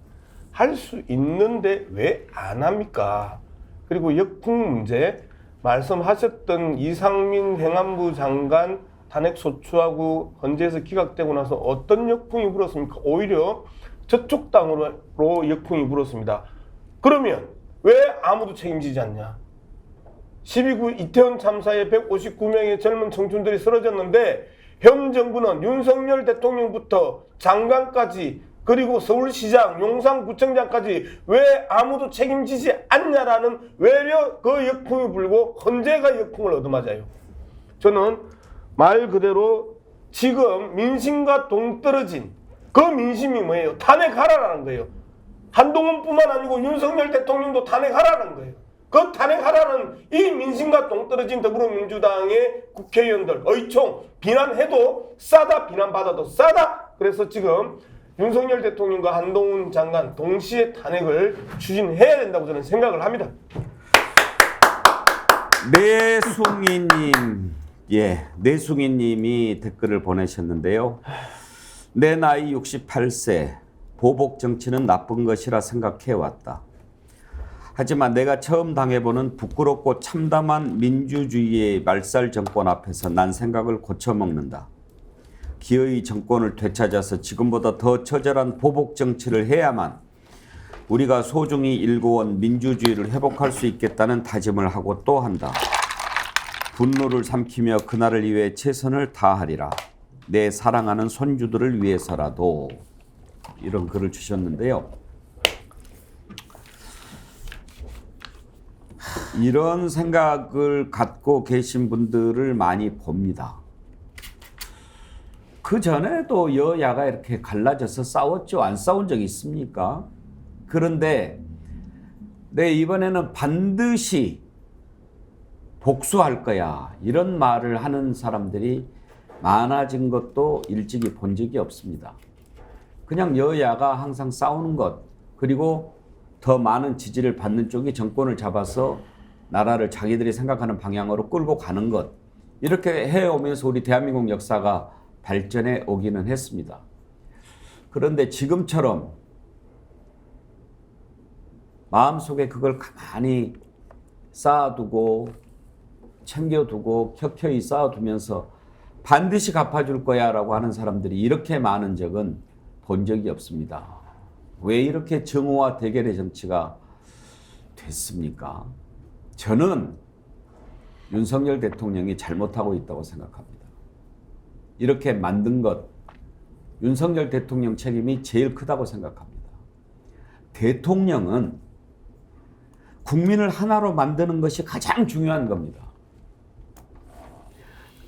할 수 있는데 왜 안 합니까? 그리고 역풍 문제 말씀하셨던 이상민 행안부 장관 탄핵 소추하고 헌재에서 기각되고 나서 어떤 역풍이 불었습니까? 오히려 저쪽 당으로 역풍이 불었습니다. 그러면 왜 아무도 책임지지 않냐? 12구 이태원 참사에 159명의 젊은 청춘들이 쓰러졌는데 현 정부는 윤석열 대통령부터 장관까지 그리고 서울시장, 용산구청장까지 왜 아무도 책임지지 않냐라는 외려 그 역풍이 불고 헌재가 역풍을 얻어맞아요. 저는 말 그대로 지금 민심과 동떨어진 그 민심이 뭐예요? 탄핵하라라는 거예요. 한동훈뿐만 아니고 윤석열 대통령도 탄핵하라는 거예요. 그 탄핵하라는 이 민심과 동떨어진 더불어민주당의 국회의원들 의총 비난해도 싸다, 비난받아도 싸다. 그래서 지금 윤석열 대통령과 한동훈 장관 동시에 탄핵을 추진해야 된다고 저는 생각을 합니다. 내숭이님이 댓글을 보내셨는데요. 내 나이 68세, 보복 정치는 나쁜 것이라 생각해왔다. 하지만 내가 처음 당해보는 부끄럽고 참담한 민주주의의 말살 정권 앞에서 난 생각을 고쳐먹는다. 기어이 정권을 되찾아서 지금보다 더 처절한 보복 정치를 해야만 우리가 소중히 일궈온 민주주의를 회복할 수 있겠다는 다짐을 하고 또 한다. 분노를 삼키며 그날을 위해 최선을 다하리라. 내 사랑하는 손주들을 위해서라도. 이런 글을 주셨는데요. 이런 생각을 갖고 계신 분들을 많이 봅니다. 그 전에도 여야가 이렇게 갈라져서 싸웠죠. 안 싸운 적이 있습니까? 그런데 이번에는 반드시 복수할 거야. 이런 말을 하는 사람들이 많아진 것도 일찍이 본 적이 없습니다. 그냥 여야가 항상 싸우는 것, 그리고 더 많은 지지를 받는 쪽이 정권을 잡아서 나라를 자기들이 생각하는 방향으로 끌고 가는 것, 이렇게 해오면서 우리 대한민국 역사가 발전해 오기는 했습니다. 그런데 지금처럼 마음속에 그걸 가만히 쌓아두고 챙겨두고 켜켜이 쌓아두면서 반드시 갚아줄 거야 라고 하는 사람들이 이렇게 많은 적은 본 적이 없습니다. 왜 이렇게 정오와 대결의 정치가 됐습니까? 저는 윤석열 대통령이 잘못하고 있다고 생각합니다. 이렇게 만든 것, 윤석열 대통령 책임이 제일 크다고 생각합니다. 대통령은 국민을 하나로 만드는 것이 가장 중요한 겁니다.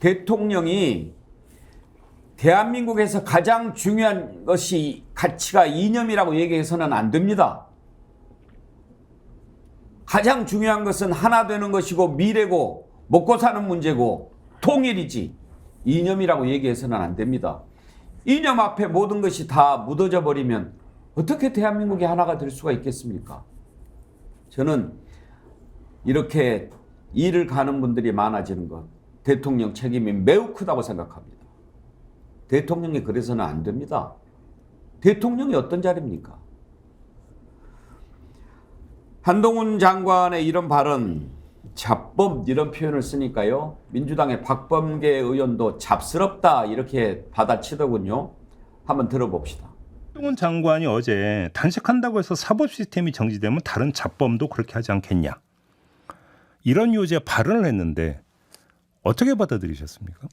대통령이 대한민국에서 가장 중요한 것이 가치가 이념이라고 얘기해서는 안 됩니다. 가장 중요한 것은 하나 되는 것이고 미래고 먹고 사는 문제고 통일이지 이념이라고 얘기해서는 안 됩니다. 이념 앞에 모든 것이 다 묻어져 버리면 어떻게 대한민국이 하나가 될 수가 있겠습니까? 저는 이렇게 일을 가는 분들이 많아지는 것, 대통령 책임이 매우 크다고 생각합니다. 대통령이 그래서는 안 됩니다. 대통령이 어떤 자리입니까? 한동훈 장관의 이런 발언, 잡범 이런 표현을 쓰니까요. 민주당의 박범계 의원도 잡스럽다 이렇게 받아치더군요. 한번 들어봅시다. 한동훈 장관이 어제 단식한다고 해서 사법 시스템이 정지되면 다른 잡범도 그렇게 하지 않겠냐. 이런 요지의 발언을 했는데 어떻게 받아들이셨습니까?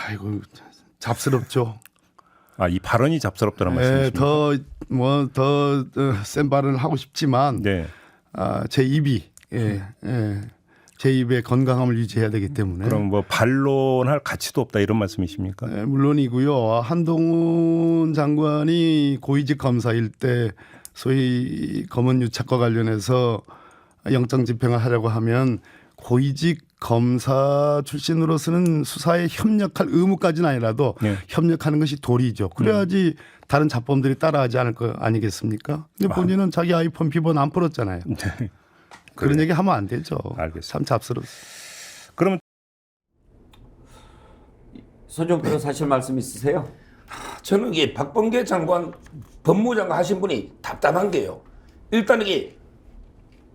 아이고 잡스럽죠. 아, 이 발언이 잡스럽다는 말씀이십니까? 더 센 발언을 하고 싶지만 네. 제 입이 제 입의 건강함을 유지해야 되기 때문에. 그럼 뭐 반론할 가치도 없다 이런 말씀이십니까? 네, 물론이고요. 한동훈 장관이 고위직 검사일 때 소위 검은 유착과 관련해서 영장 집행을 하려고 하면 고위직 검사 출신으로서는 수사에 협력할 의무까지는 아니라도 네. 협력하는 것이 도리죠. 그래야지 다른 잡범들이 따라하지 않을 거 아니겠습니까? 근데 본인은 자기 아이폰 비번 안 풀었잖아요. 네. 그런 얘기 하면 안 되죠. 알겠습니다. 참 잡스러워. 그러면 손정표 사실 말씀 있으세요? 저는 이게 박범계 장관 법무장관 하신 분이 답답한 게요. 일단 이게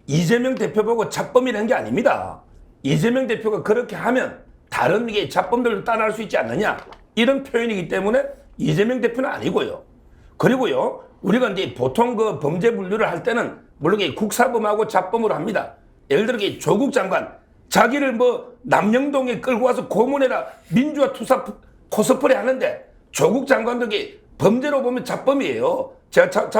이재명 대표 보고 잡범이라는 게 아닙니다. 이재명 대표가 그렇게 하면 다른 이게 잡범들도 따라할 수 있지 않느냐 이런 표현이기 때문에 이재명 대표는 아니고요. 그리고요 우리가 이제 보통 그 범죄 분류를 할 때는 물론 이게 국사범하고 잡범으로 합니다. 예를 들어 이게 조국 장관 자기를 뭐 남영동에 끌고 와서 고문해라 민주화 투사 코스프레 하는데 조국 장관도 이게 범죄로 보면 잡범이에요. 제가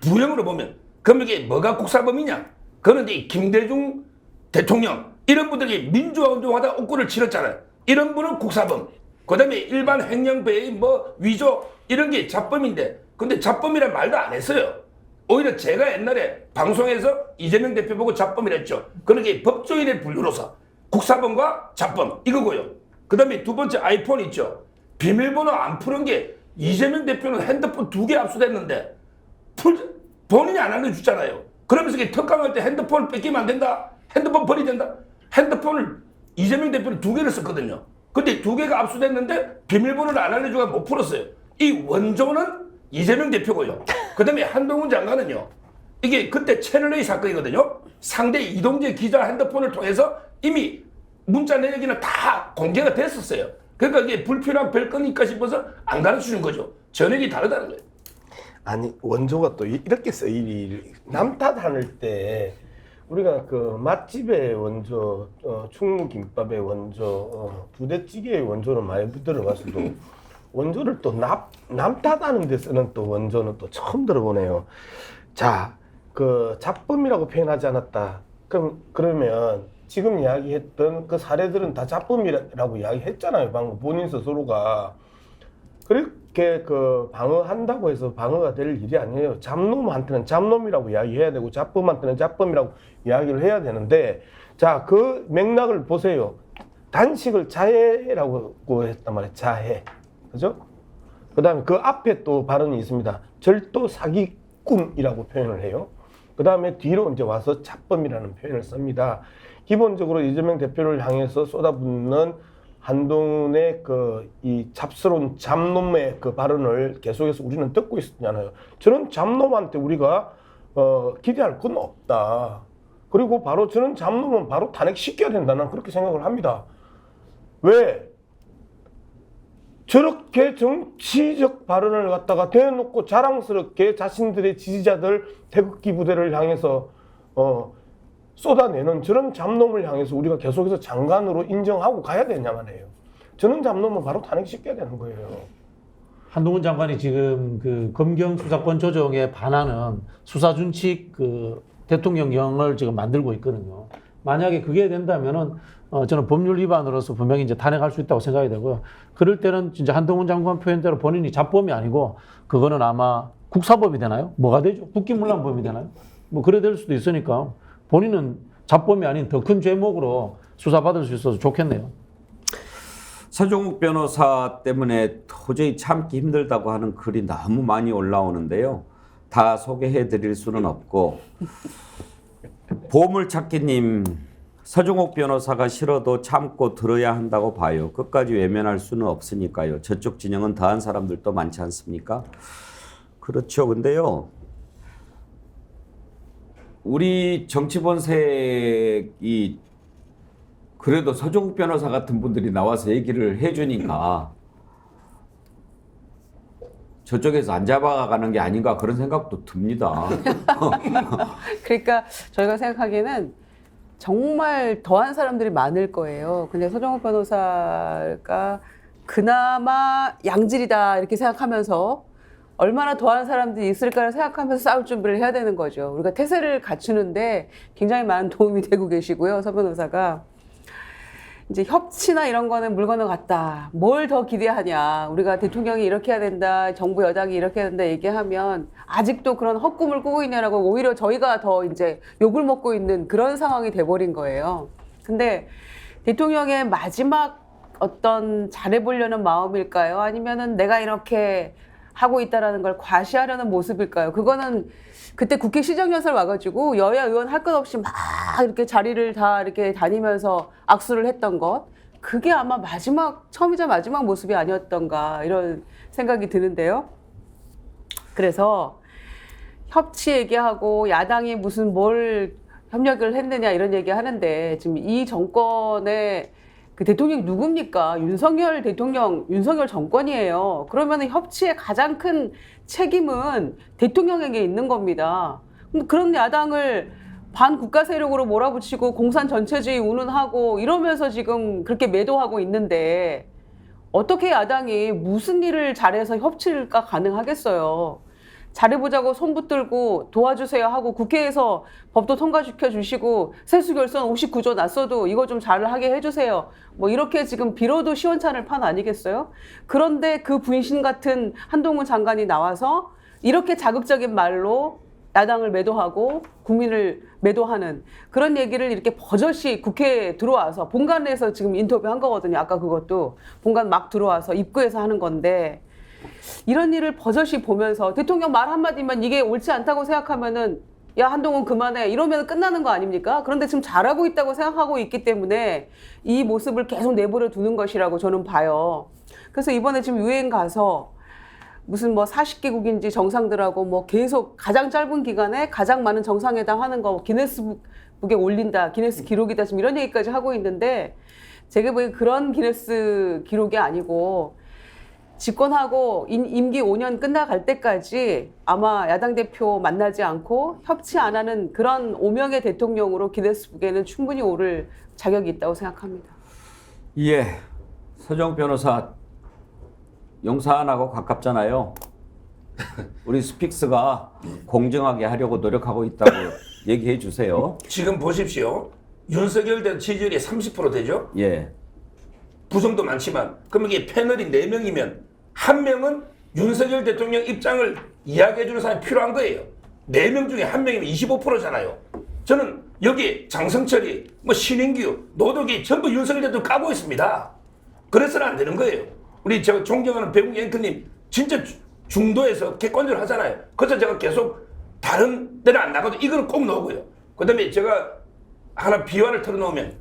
부형으로 보면 그럼 이게 뭐가 국사범이냐? 그런데 김대중 대통령 이런 분들이 민주화 운동하다 옥구를 치렀잖아요. 이런 분은 국사범. 그다음에 일반 횡령배의 뭐 위조 이런 게 잡범인데 근데 잡범이란 말도 안 했어요. 오히려 제가 옛날에 방송에서 이재명 대표 보고 잡범이랬죠. 그러게 법조인의 분류로서 국사범과 잡범 이거고요. 그다음에 두 번째 아이폰 있죠. 비밀번호 안 푸는 게 이재명 대표는 핸드폰 2개 압수됐는데 본인이 안 알려주잖아요. 그러면서 특강할 때 핸드폰을 뺏기면 안 된다. 핸드폰 버려야 된다. 핸드폰을 이재명 대표는 2개를 썼거든요. 근데 2개가 압수됐는데 비밀번호를 안 알려주고 못 풀었어요. 이 원조는 이재명 대표고요. 그다음에 한동훈 장관은요. 이게 그때 채널A 사건이거든요. 상대 이동재 기자 핸드폰을 통해서 이미 문자 내역이나 다 공개가 됐었어요. 그러니까 이게 불필요한 별거니까 싶어서 안 가르쳐주는 거죠. 전액이 다르다는 거예요. 아니 원조가 또 이렇게 쓰이리 남 탓하는 때 우리가 그 맛집의 원조, 충무김밥의 원조, 부대찌개의 원조는 많이 들어봤어도 원조를 또 남 탓하는 데 쓰는 또 원조는 또 처음 들어보네요. 자, 그 잡범이라고 표현하지 않았다. 그러면 지금 이야기했던 그 사례들은 다 잡범이라고 이야기했잖아요. 방금 본인 스스로가. 그렇게 그 방어한다고 해서 방어가 될 일이 아니에요. 잡놈한테는 잡놈이라고 이야기해야 되고 잡범한테는 잡범이라고 이야기를 해야 되는데 자, 그 맥락을 보세요. 단식을 자해라고 했단 말이에요. 자해. 그죠? 그 다음에 그 앞에 또 발언이 있습니다. 절도 사기꾼이라고 표현을 해요. 그 다음에 뒤로 이제 와서 잡범이라는 표현을 씁니다. 기본적으로 이재명 대표를 향해서 쏟아붓는 한동훈의 그 이 잡스러운 잡놈의 그 발언을 계속해서 우리는 듣고 있었잖아요. 저는 잡놈한테 우리가 기대할 건 없다. 그리고 바로 저는 잡놈은 바로 탄핵시켜야 된다. 난 그렇게 생각을 합니다. 왜? 저렇게 정치적 발언을 갖다가 대놓고 자랑스럽게 자신들의 지지자들 태극기 부대를 향해서 쏟아내는 저런 잡놈을 향해서 우리가 계속해서 장관으로 인정하고 가야 되냐 말이에요. 저는 잡놓으면 바로 탄핵시켜야 되는 거예요. 한동훈 장관이 지금 그 검경 수사권 조정에 반하는 수사준칙 그 대통령령을 지금 만들고 있거든요. 만약에 그게 된다면은 저는 법률 위반으로서 분명히 이제 탄핵할 수 있다고 생각이 되고요. 그럴 때는 진짜 한동훈 장관 표현대로 본인이 잡범이 아니고 그거는 아마 국사법이 되나요? 뭐가 되죠? 국기문란범이 되나요? 뭐 그래 될 수도 있으니까 본인은 잡범이 아닌 더 큰 죄목으로 수사받을 수 있어서 좋겠네요. 서종욱 변호사 때문에 도저히 참기 힘들다고 하는 글이 너무 많이 올라오는데요. 다 소개해 드릴 수는 없고 보물찾기님, 서종욱 변호사가 싫어도 참고 들어야 한다고 봐요. 끝까지 외면할 수는 없으니까요. 저쪽 진영은 더한 사람들도 많지 않습니까? 그렇죠. 근데요, 우리 정치 본색이 그래도 서종욱 변호사 같은 분들이 나와서 얘기를 해주니까 저쪽에서 안 잡아가는 게 아닌가 그런 생각도 듭니다. 그러니까 저희가 생각하기에는 정말 더한 사람들이 많을 거예요. 근데 서종욱 변호사가 그나마 양질이다 이렇게 생각하면서 얼마나 더한 사람들이 있을까를 생각하면서 싸울 준비를 해야 되는 거죠. 우리가 태세를 갖추는데 굉장히 많은 도움이 되고 계시고요. 서 변호사가. 이제 협치나 이런 거는 물 건너갔다. 뭘 더 기대하냐. 우리가 대통령이 이렇게 해야 된다. 정부 여당이 이렇게 해야 된다 얘기하면 아직도 그런 헛꿈을 꾸고 있냐라고 오히려 저희가 더 이제 욕을 먹고 있는 그런 상황이 돼버린 거예요. 근데 대통령의 마지막 어떤 잘해보려는 마음일까요? 아니면은 내가 이렇게 하고 있다라는 걸 과시하려는 모습일까요? 그거는 그때 국회 시정연설 와가지고 여야 의원 할 것 없이 막 이렇게 자리를 다 이렇게 다니면서 악수를 했던 것, 그게 아마 처음이자 마지막 모습이 아니었던가 이런 생각이 드는데요. 그래서 협치 얘기하고 야당이 무슨 뭘 협력을 했느냐 이런 얘기 하는데 지금 이 정권의 그 대통령이 누굽니까? 윤석열 대통령, 윤석열 정권이에요. 그러면 협치의 가장 큰 책임은 대통령에게 있는 겁니다. 그런 야당을 반국가 세력으로 몰아붙이고 공산 전체주의 운운하고 이러면서 지금 그렇게 매도하고 있는데 어떻게 야당이 무슨 일을 잘해서 협치가 가능하겠어요? 잘해보자고 손 붙들고 도와주세요 하고 국회에서 법도 통과시켜 주시고 세수결선 59조 났어도 이거 좀 잘하게 해주세요. 뭐 이렇게 지금 빌어도 시원찮을 판 아니겠어요? 그런데 그 분신 같은 한동훈 장관이 나와서 이렇게 자극적인 말로 야당을 매도하고 국민을 매도하는 그런 얘기를 이렇게 버젓이 국회에 들어와서 본관에서 지금 인터뷰한 거거든요. 아까 그것도 본관 막 들어와서 입구에서 하는 건데 이런 일을 버젓이 보면서 대통령 말 한마디만 이게 옳지 않다고 생각하면은 야 한동훈 그만해 이러면 끝나는 거 아닙니까? 그런데 지금 잘하고 있다고 생각하고 있기 때문에 이 모습을 계속 내버려 두는 것이라고 저는 봐요. 그래서 이번에 지금 유엔 가서 무슨 뭐 40개국인지 정상들하고 뭐 계속 가장 짧은 기간에 가장 많은 정상회담 하는 거 기네스북에 올린다. 기네스 기록이다. 지금 이런 얘기까지 하고 있는데 제가 보기엔 그런 기네스 기록이 아니고 집권하고 임기 5년 끝나갈 때까지 아마 야당 대표 만나지 않고 협치 안 하는 그런 오명의 대통령으로 기네스북에는 충분히 오를 자격이 있다고 생각합니다. 예, 서종 변호사 용사 안 하고 가깝잖아요. 우리 스픽스가 공정하게 하려고 노력하고 있다고 얘기해 주세요. 지금 보십시오. 윤석열 대 지지율이 30% 되죠? 예. 부정도 많지만 그럼 이게 패널이 4명이면 1명은 윤석열 대통령 입장을 이야기해 주는 사람이 필요한 거예요. 4명 중에 1명이면 25%잖아요. 저는 여기 장성철이 뭐 신인규, 노덕이 전부 윤석열 대통령 까고 있습니다. 그래서는 안 되는 거예요. 우리 제가 존경하는 배국 앵커님 진짜 중도에서 객관적으로 하잖아요. 그래서 제가 계속 다른 데는 안 나가도 이거는 꼭 넣고요. 그 다음에 제가 하나 비화를 털어놓으면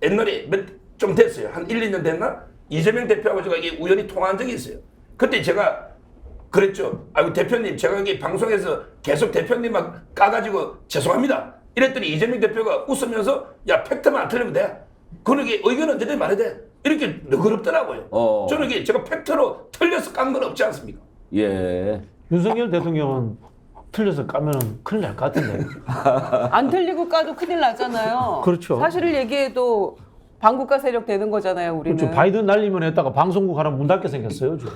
옛날에 좀 됐어요. 한 1, 2년 됐나? 이재명 대표하고 제가 이게 우연히 통화한 적이 있어요. 그때 제가 그랬죠. 아이고 대표님 제가 여기 방송에서 계속 대표님만 까가지고 죄송합니다. 이랬더니 이재명 대표가 웃으면서 야 팩트만 안 틀리면 돼. 그러게 의견은 언제든지 말해야 돼. 이렇게 너그럽더라고요. 저는 이게 제가 팩트로 틀려서 깐 건 없지 않습니까? 예. 윤석열 대통령은 틀려서 까면은 큰일 날 것 같은데. 안 틀리고 까도 큰일 나잖아요. 그렇죠. 사실을 얘기해도 반국가 세력 되는 거잖아요, 우리는. 그렇죠. 바이든 날리면 했다가 방송국 하나 문 닫게 생겼어요, 지금.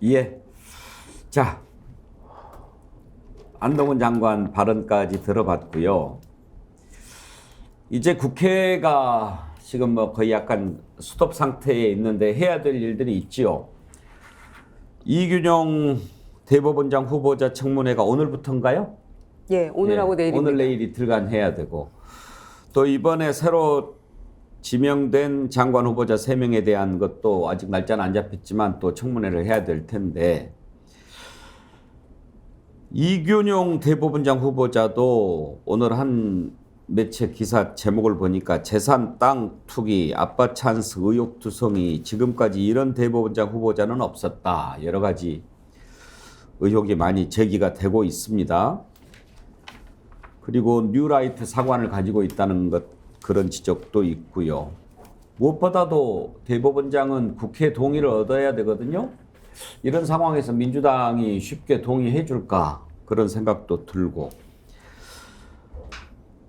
예. 자, 안동훈 장관 발언까지 들어봤고요. 이제 국회가 지금 뭐 거의 약간 스톱 상태에 있는데 해야 될 일들이 있지요. 이균용 대법원장 후보자 청문회가 오늘부터인가요? 예, 오늘하고 내일입니다. 오늘 내일 이틀간 해야 되고 또 이번에 새로 지명된 장관 후보자 3명에 대한 것도 아직 날짜는 안 잡혔지만 또 청문회를 해야 될 텐데 이균용 대법원장 후보자도 오늘 한 매체 기사 제목을 보니까 재산 땅 투기 아빠 찬스 의혹 투성이 지금까지 이런 대법원장 후보자는 없었다. 여러 가지 의혹이 많이 제기가 되고 있습니다. 그리고 뉴라이트 사관을 가지고 있다는 것 그런 지적도 있고요. 무엇보다도 대법원장은 국회 동의를 얻어야 되거든요. 이런 상황에서 민주당이 쉽게 동의해 줄까 그런 생각도 들고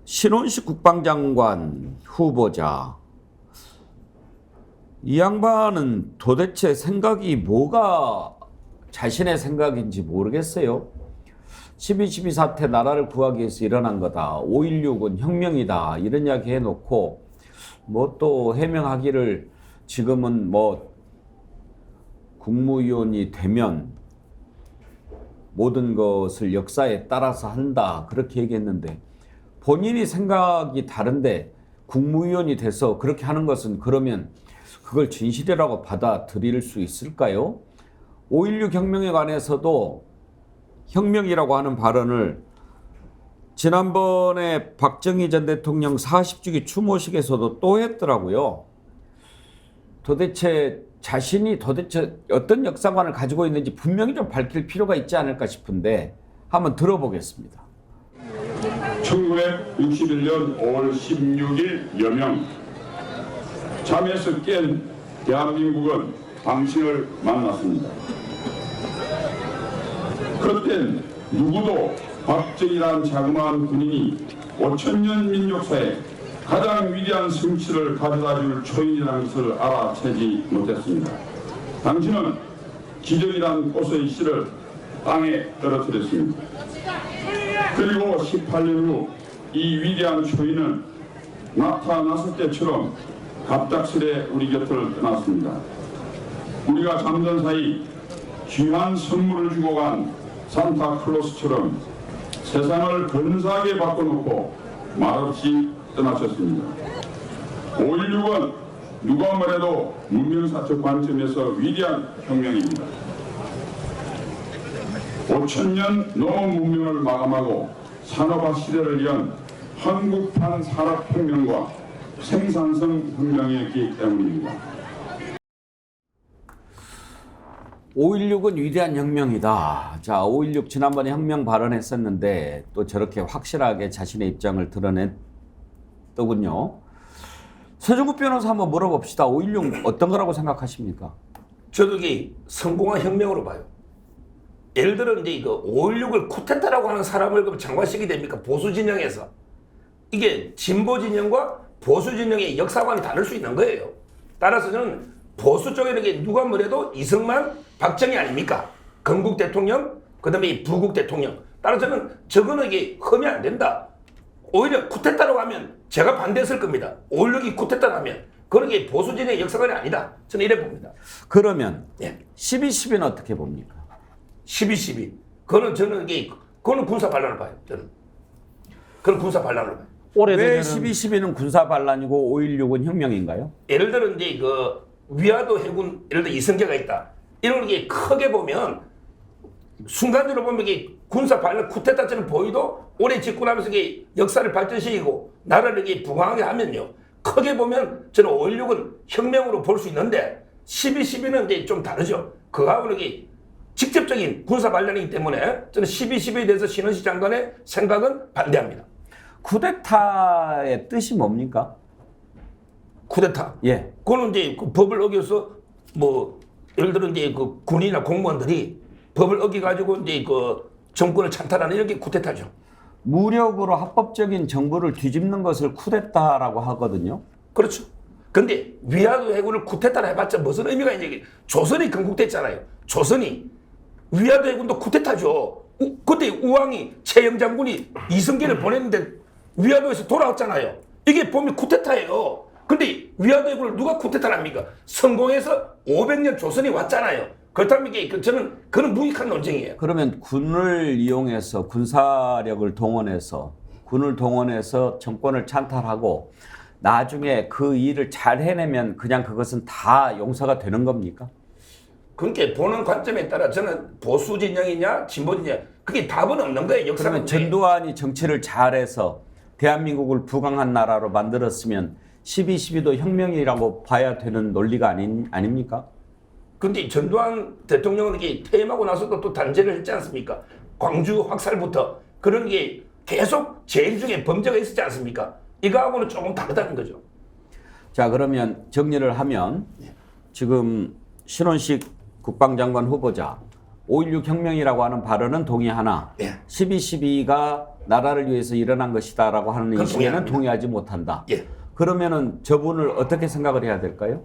신원식 국방장관 후보자 이 양반은 도대체 생각이 뭐가 자신의 생각인지 모르겠어요. 12.12 사태 나라를 구하기 위해서 일어난 거다. 5.16은 혁명이다. 이런 이야기 해놓고 뭐 또 해명하기를 지금은 뭐 국무위원이 되면 모든 것을 역사에 따라서 한다. 그렇게 얘기했는데 본인이 생각이 다른데 국무위원이 돼서 그렇게 하는 것은 그러면 그걸 진실이라고 받아들일 수 있을까요? 5.16 혁명에 관해서도 혁명이라고 하는 발언을 지난번에 박정희 전 대통령 40주기 추모식에서도 또 했더라고요. 도대체 자신이 도대체 어떤 역사관을 가지고 있는지 분명히 좀 밝힐 필요가 있지 않을까 싶은데 한번 들어보겠습니다. 1961년 5월 16일 여명 잠에서 깬 대한민국은 당신을 만났습니다. 그땐 누구도 박정희라는 자그마한 군인이 5천년 민족사에 가장 위대한 성취를 가져다줄 초인이라는 것을 알아채지 못했습니다. 당신은 기적이란 꽃의 씨를 땅에 떨어뜨렸습니다. 그리고 18년 후 이 위대한 초인은 나타났을 때처럼 갑작스레 우리 곁을 떠났습니다. 우리가 잠든 사이 귀한 선물을 주고 간 산타클로스처럼 세상을 근사하게 바꿔놓고 말없이 떠나셨습니다. 5.16은 누가 뭐래도 문명사적 관점에서 위대한 혁명입니다. 5천년 넘은 문명을 마감하고 산업화 시대를 연 한국판 산업혁명과 생산성 혁명이었기 때문입니다. 5.16은 위대한 혁명이다. 자, 5.16 지난번에 혁명 발언했었는데 또 저렇게 확실하게 자신의 입장을 드러냈더군요. 서정국 변호사 한번 물어봅시다. 5.16 어떤 거라고 생각하십니까? 저도 이게 성공한 혁명으로 봐요. 예를 들어 이제 이거 5.16을 쿠데타라고 하는 사람을 그럼 장관식이 됩니까? 보수 진영에서. 이게 진보 진영과 보수 진영의 역사관이 다를 수 있는 거예요. 따라서 저는 보수 쪽에는 이게 누가 뭐래도 이승만, 박정희 아닙니까? 건국 대통령, 그 다음에 이 부국 대통령. 따라서 저는 저거는 이게 흠이 안 된다. 오히려 쿠데타라고 하면 제가 반대했을 겁니다. 5.16이 쿠데타라고 하면. 그런 게 보수 진영의 역사관이 아니다. 저는 이래 봅니다. 그러면 예. 12.12는 어떻게 봅니까? 12.12. 그거는 저는 이게 그거는 군사 반란을 봐요. 저는. 그건 군사 반란을 봐요. 왜 12.12는 군사 반란이고 5.16은 혁명인가요? 예를 들어 이제 그 위화도 해군 예를 들어 이성계가 있다. 이런 게 크게 보면 순간적으로 보면 이게 군사 반란 쿠데타처럼 보이도 오래 집권하면서 이게 역사를 발전시키고 나라를 이게 부강하게 하면요. 크게 보면 저는 5.16은 혁명으로 볼 수 있는데 12.12는 이제 좀 다르죠. 그거하고는 이게 직접적인 군사 반란이기 때문에 저는 12.12에 대해서 신원식 장관의 생각은 반대합니다. 쿠데타의 뜻이 뭡니까? 쿠데타. 예. 그거는 이제 그 법을 어겨서 뭐 예를 들어 이제 그 군이나 공무원들이 법을 어겨 가지고 이제 그 정권을 찬탈하는 이런 게 쿠데타죠. 무력으로 합법적인 정부를 뒤집는 것을 쿠데타라고 하거든요. 그렇죠. 근데 위화도 해군을 쿠데타를 해봤자 무슨 의미가 있냐. 조선이 건국됐잖아요. 조선이 위화도 해군도 쿠데타죠. 그때 우왕이 최영 장군이 이성계를 보냈는데 위화도에서 돌아왔잖아요. 이게 보면 쿠데타예요. 근데 위화도 해군을 누가 쿠데타를 합니까? 성공해서 500년 조선이 왔잖아요. 그렇다면 이게 저는 그런 무익한 논쟁이에요. 그러면 군을 이용해서 군사력을 동원해서 군을 동원해서 정권을 찬탈하고 나중에 그 일을 잘 해내면 그냥 그것은 다 용서가 되는 겁니까? 그러니까 보는 관점에 따라 저는 보수 진영이냐 진보 진영 그게 답은 없는 거예요. 역사는. 그러면 전두환이 정치를 잘해서 대한민국을 부강한 나라로 만들었으면 12.12도 혁명이라고 봐야 되는 논리가 아닙니까? 근데 전두환 대통령은 이게 퇴임하고 나서도 또 단죄를 했지 않습니까? 광주 확살부터 그런 게 계속 제일 중에 범죄가 있었지 않습니까? 이거하고는 조금 다르다는 거죠. 자, 그러면 정리를 하면 지금 신원식 국방장관 후보자 5.16 혁명이라고 하는 발언은 동의하나 12.12가 나라를 위해서 일어난 것이다라고 하는 인식에는 동의하지 못한다. 그러면은 저분을 어떻게 생각을 해야 될까요?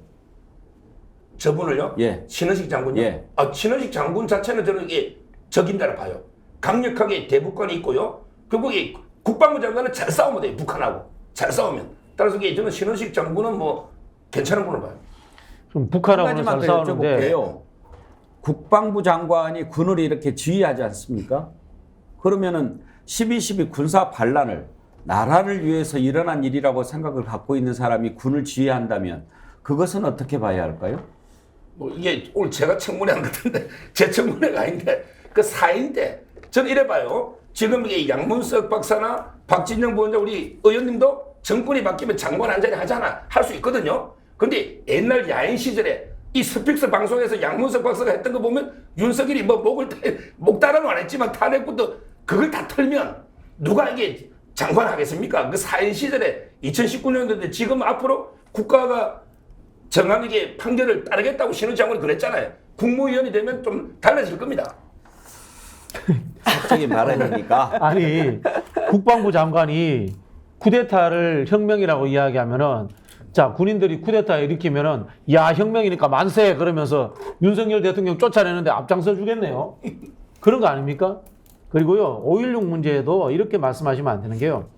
저분을요? 예. 신원식 장군요? 예. 신원식 장군 자체는 저는 이게 적임자라 봐요. 강력하게 대북관이 있고요. 그리고 이 국방부 장관은 잘 싸우면 돼요. 북한하고. 잘 싸우면. 따라서 이게 저는 신원식 장군은 뭐 괜찮은 분으로 봐요. 좀 북한하고는 잘 싸우는데 여쭤볼게요. 국방부 장관이 군을 이렇게 지휘하지 않습니까? 그러면은 12.12 군사 반란을 나라를 위해서 일어난 일이라고 생각을 갖고 있는 사람이 군을 지휘한다면 그것은 어떻게 봐야 할까요? 뭐 이게 오늘 제가 청문회 한 것 같은데 제 청문회가 아닌데 그 4인 때 저는 이래 봐요. 지금 이게 양문석 박사나 박진영 부원장 우리 의원님도 정권이 바뀌면 장관 한 자리 하잖아. 할 수 있거든요. 근데 옛날 야인 시절에 이 스픽스 방송에서 양문석 박사가 했던 거 보면 윤석열이 뭐 목 따라는 안 했지만 탄핵부터 그걸 다 털면 누가 이게 장관 하겠습니까? 그 4인 시절에 2019년도인데 지금 앞으로 국가가 정확하게 판결을 따르겠다고 신원 장관이 그랬잖아요. 국무위원이 되면 좀 달라질 겁니다. 사적인 발언이니까. 아니 국방부 장관이 쿠데타를 혁명이라고 이야기하면은 자 군인들이 쿠데타 일으키면은 야 혁명이니까 만세 그러면서 윤석열 대통령 쫓아내는데 앞장서 주겠네요. 그런 거 아닙니까? 그리고요 5.16 문제에도 이렇게 말씀하시면 안 되는 게요.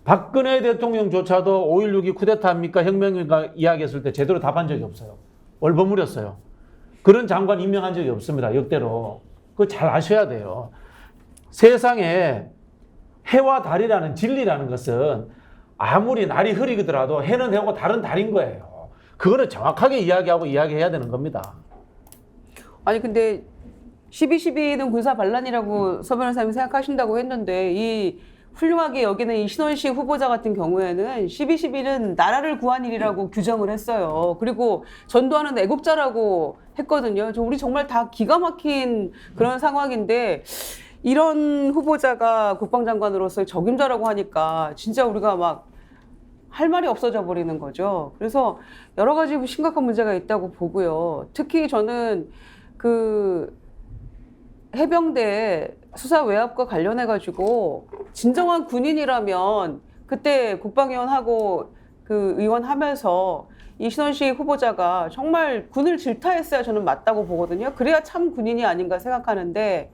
박근혜 대통령조차도 5.16이 쿠데타입니까 혁명인가 이야기했을 때 제대로 답한 적이 없어요. 얼버무렸어요. 그런 장관 임명한 적이 없습니다. 역대로. 그거 잘 아셔야 돼요. 세상에 해와 달이라는 진리라는 것은 아무리 날이 흐리더라도 해는 해고 달은 달인 거예요. 그거는 정확하게 이야기해야 되는 겁니다. 아니 근데 12.12는 군사 반란이라고 서 변호사님이 생각하신다고 했는데 이 훌륭하게 여기는 이 신원식 후보자 같은 경우에는 12.12는 나라를 구한 일이라고 규정을 했어요. 그리고 전두환은 애국자라고 했거든요. 우리 정말 다 기가 막힌 그런 상황인데 이런 후보자가 국방장관으로서의 적임자라고 하니까 진짜 우리가 막 할 말이 없어져 버리는 거죠. 그래서 여러 가지 심각한 문제가 있다고 보고요. 특히 저는 그 해병대 수사 외압과 관련해 가지고 진정한 군인이라면 그때 국방위원하고 그 의원 하면서 이 신원식 후보자가 정말 군을 질타했어야 저는 맞다고 보거든요. 그래야 참 군인이 아닌가 생각하는데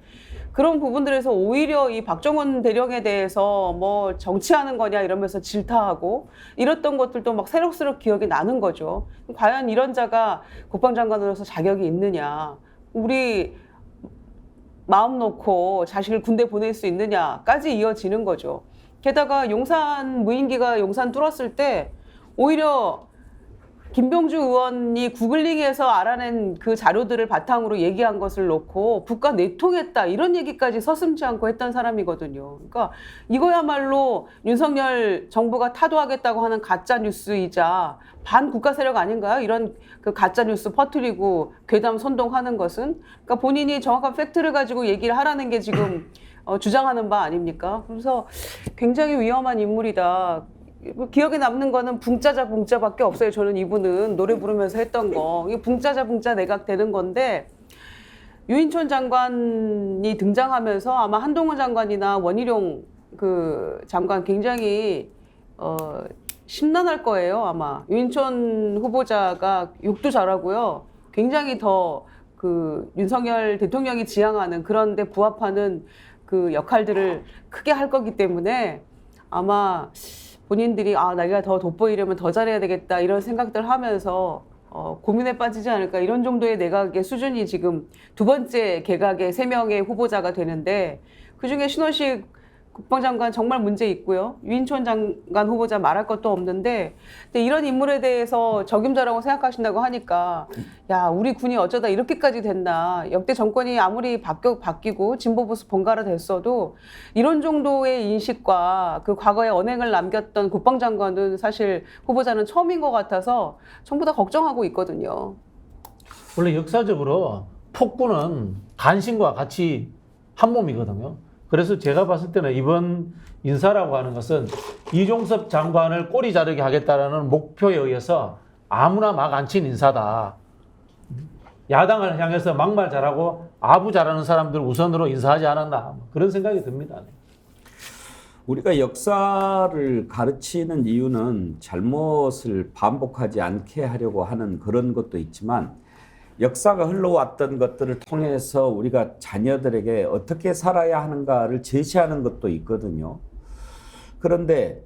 그런 부분들에서 오히려 이 박정원 대령에 대해서 뭐 정치하는 거냐 이러면서 질타하고 이랬던 것들도 막 새록새록 기억이 나는 거죠. 과연 이런 자가 국방장관으로서 자격이 있느냐. 우리 마음 놓고 자식을 군대 보낼 수 있느냐까지 이어지는 거죠. 게다가 용산 무인기가 용산 뚫었을 때 오히려 김병주 의원이 구글링해서 알아낸 그 자료들을 바탕으로 얘기한 것을 놓고 북과 내통했다 이런 얘기까지 서슴지 않고 했던 사람이거든요. 그러니까 이거야말로 윤석열 정부가 타도하겠다고 하는 가짜 뉴스이자 반국가 세력 아닌가요? 이런 그 가짜 뉴스 퍼뜨리고 괴담 선동하는 것은 그러니까 본인이 정확한 팩트를 가지고 얘기를 하라는 게 지금 주장하는 바 아닙니까? 그래서 굉장히 위험한 인물이다. 기억에 남는 거는 붕짜자 붕짜밖에 없어요. 저는 이분은 노래 부르면서 했던 거. 이게 붕짜자 붕짜 내각 되는 건데 유인촌 장관이 등장하면서 아마 한동훈 장관이나 원희룡 그 장관 굉장히 심란할 거예요, 아마. 유인촌 후보자가 욕도 잘하고요. 굉장히 더 그 윤석열 대통령이 지향하는 그런 데 부합하는 그 역할들을 크게 할 거기 때문에 아마 본인들이 나이가 더 돋보이려면 더 잘해야 되겠다 이런 생각들 하면서 고민에 빠지지 않을까 이런 정도의 내각의 수준이 지금 두 번째 개각의 3명의 후보자가 되는데 그중에 신원식 국방장관 정말 문제 있고요. 유인촌 장관 후보자 말할 것도 없는데 근데 이런 인물에 대해서 적임자라고 생각하신다고 하니까 야 우리 군이 어쩌다 이렇게까지 됐나. 역대 정권이 아무리 바뀌고 진보 보수 번갈아 됐어도 이런 정도의 인식과 그 과거의 언행을 남겼던 국방장관은 사실 후보자는 처음인 것 같아서 전부 다 걱정하고 있거든요. 원래 역사적으로 폭군은 간신과 같이 한 몸이거든요. 그래서 제가 봤을 때는 이번 인사라고 하는 것은 이종섭 장관을 꼬리 자르게 하겠다라는 목표에 의해서 아무나 막 앉힌 인사다. 야당을 향해서 막말 잘하고 아부 잘하는 사람들 우선으로 인사하지 않았나 그런 생각이 듭니다. 우리가 역사를 가르치는 이유는 잘못을 반복하지 않게 하려고 하는 그런 것도 있지만 역사가 흘러왔던 것들을 통해서 우리가 자녀들에게 어떻게 살아야 하는가를 제시하는 것도 있거든요. 그런데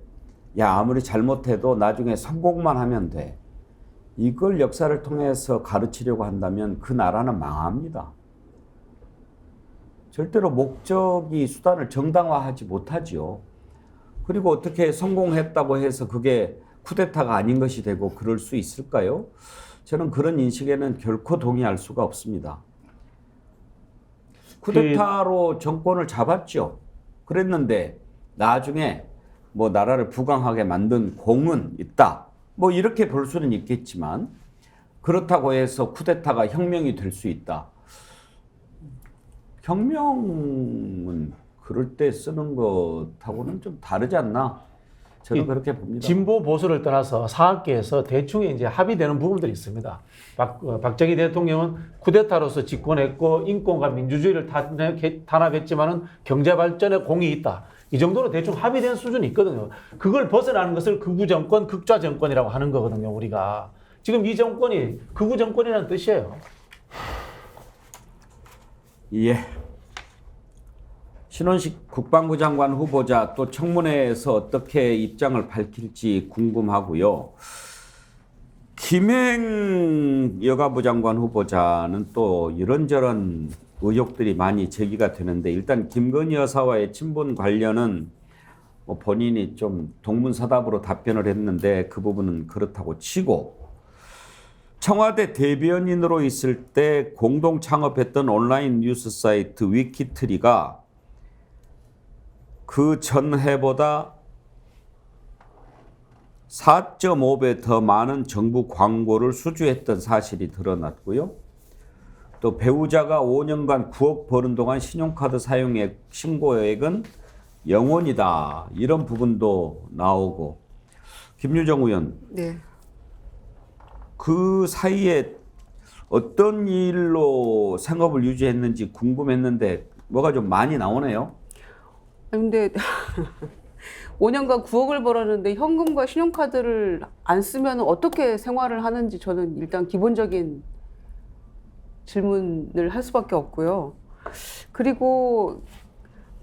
아무리 잘못해도 나중에 성공만 하면 돼. 이걸 역사를 통해서 가르치려고 한다면 그 나라는 망합니다. 절대로 목적이 수단을 정당화하지 못하지요. 그리고 어떻게 성공했다고 해서 그게 쿠데타가 아닌 것이 되고 그럴 수 있을까요? 저는 그런 인식에는 결코 동의할 수가 없습니다. 쿠데타로 정권을 잡았죠. 그랬는데 나중에 뭐 나라를 부강하게 만든 공은 있다. 뭐 이렇게 볼 수는 있겠지만 그렇다고 해서 쿠데타가 혁명이 될 수 있다. 혁명은 그럴 때 쓰는 것하고는 좀 다르지 않나? 저는 그렇게 봅니다. 진보 보수를 떠나서 사학계에서 대충 이제 합의되는 부분들이 있습니다. 박정희 대통령은 쿠데타로서 집권했고 인권과 민주주의를 탄압했지만은 경제 발전에 공이 있다. 이 정도로 대충 합의된 수준이 있거든요. 그걸 벗어나는 것을 극우 정권, 극좌 정권이라고 하는 거거든요. 우리가 지금 이 정권이 극우 정권이라는 뜻이에요. 예. 신원식 국방부 장관 후보자 또 청문회에서 어떻게 입장을 밝힐지 궁금하고요. 김행 여가부 장관 후보자는 또 이런저런 의혹들이 많이 제기가 되는데 일단 김건희 여사와의 친분 관련은 본인이 좀 동문서답으로 답변을 했는데 그 부분은 그렇다고 치고 청와대 대변인으로 있을 때 공동 창업했던 온라인 뉴스 사이트 위키트리가 그 전해보다 4.5배 더 많은 정부 광고를 수주했던 사실이 드러났고요. 또 배우자가 5년간 9억 버는 동안 신용카드 사용액 신고액은 0원이다. 이런 부분도 나오고. 김유정 의원. 네. 그 사이에 어떤 일로 생업을 유지했는지 궁금했는데 뭐가 좀 많이 나오네요. 근데 5년간 9억을 벌었는데 현금과 신용카드를 안 쓰면 어떻게 생활을 하는지 저는 일단 기본적인 질문을 할 수밖에 없고요. 그리고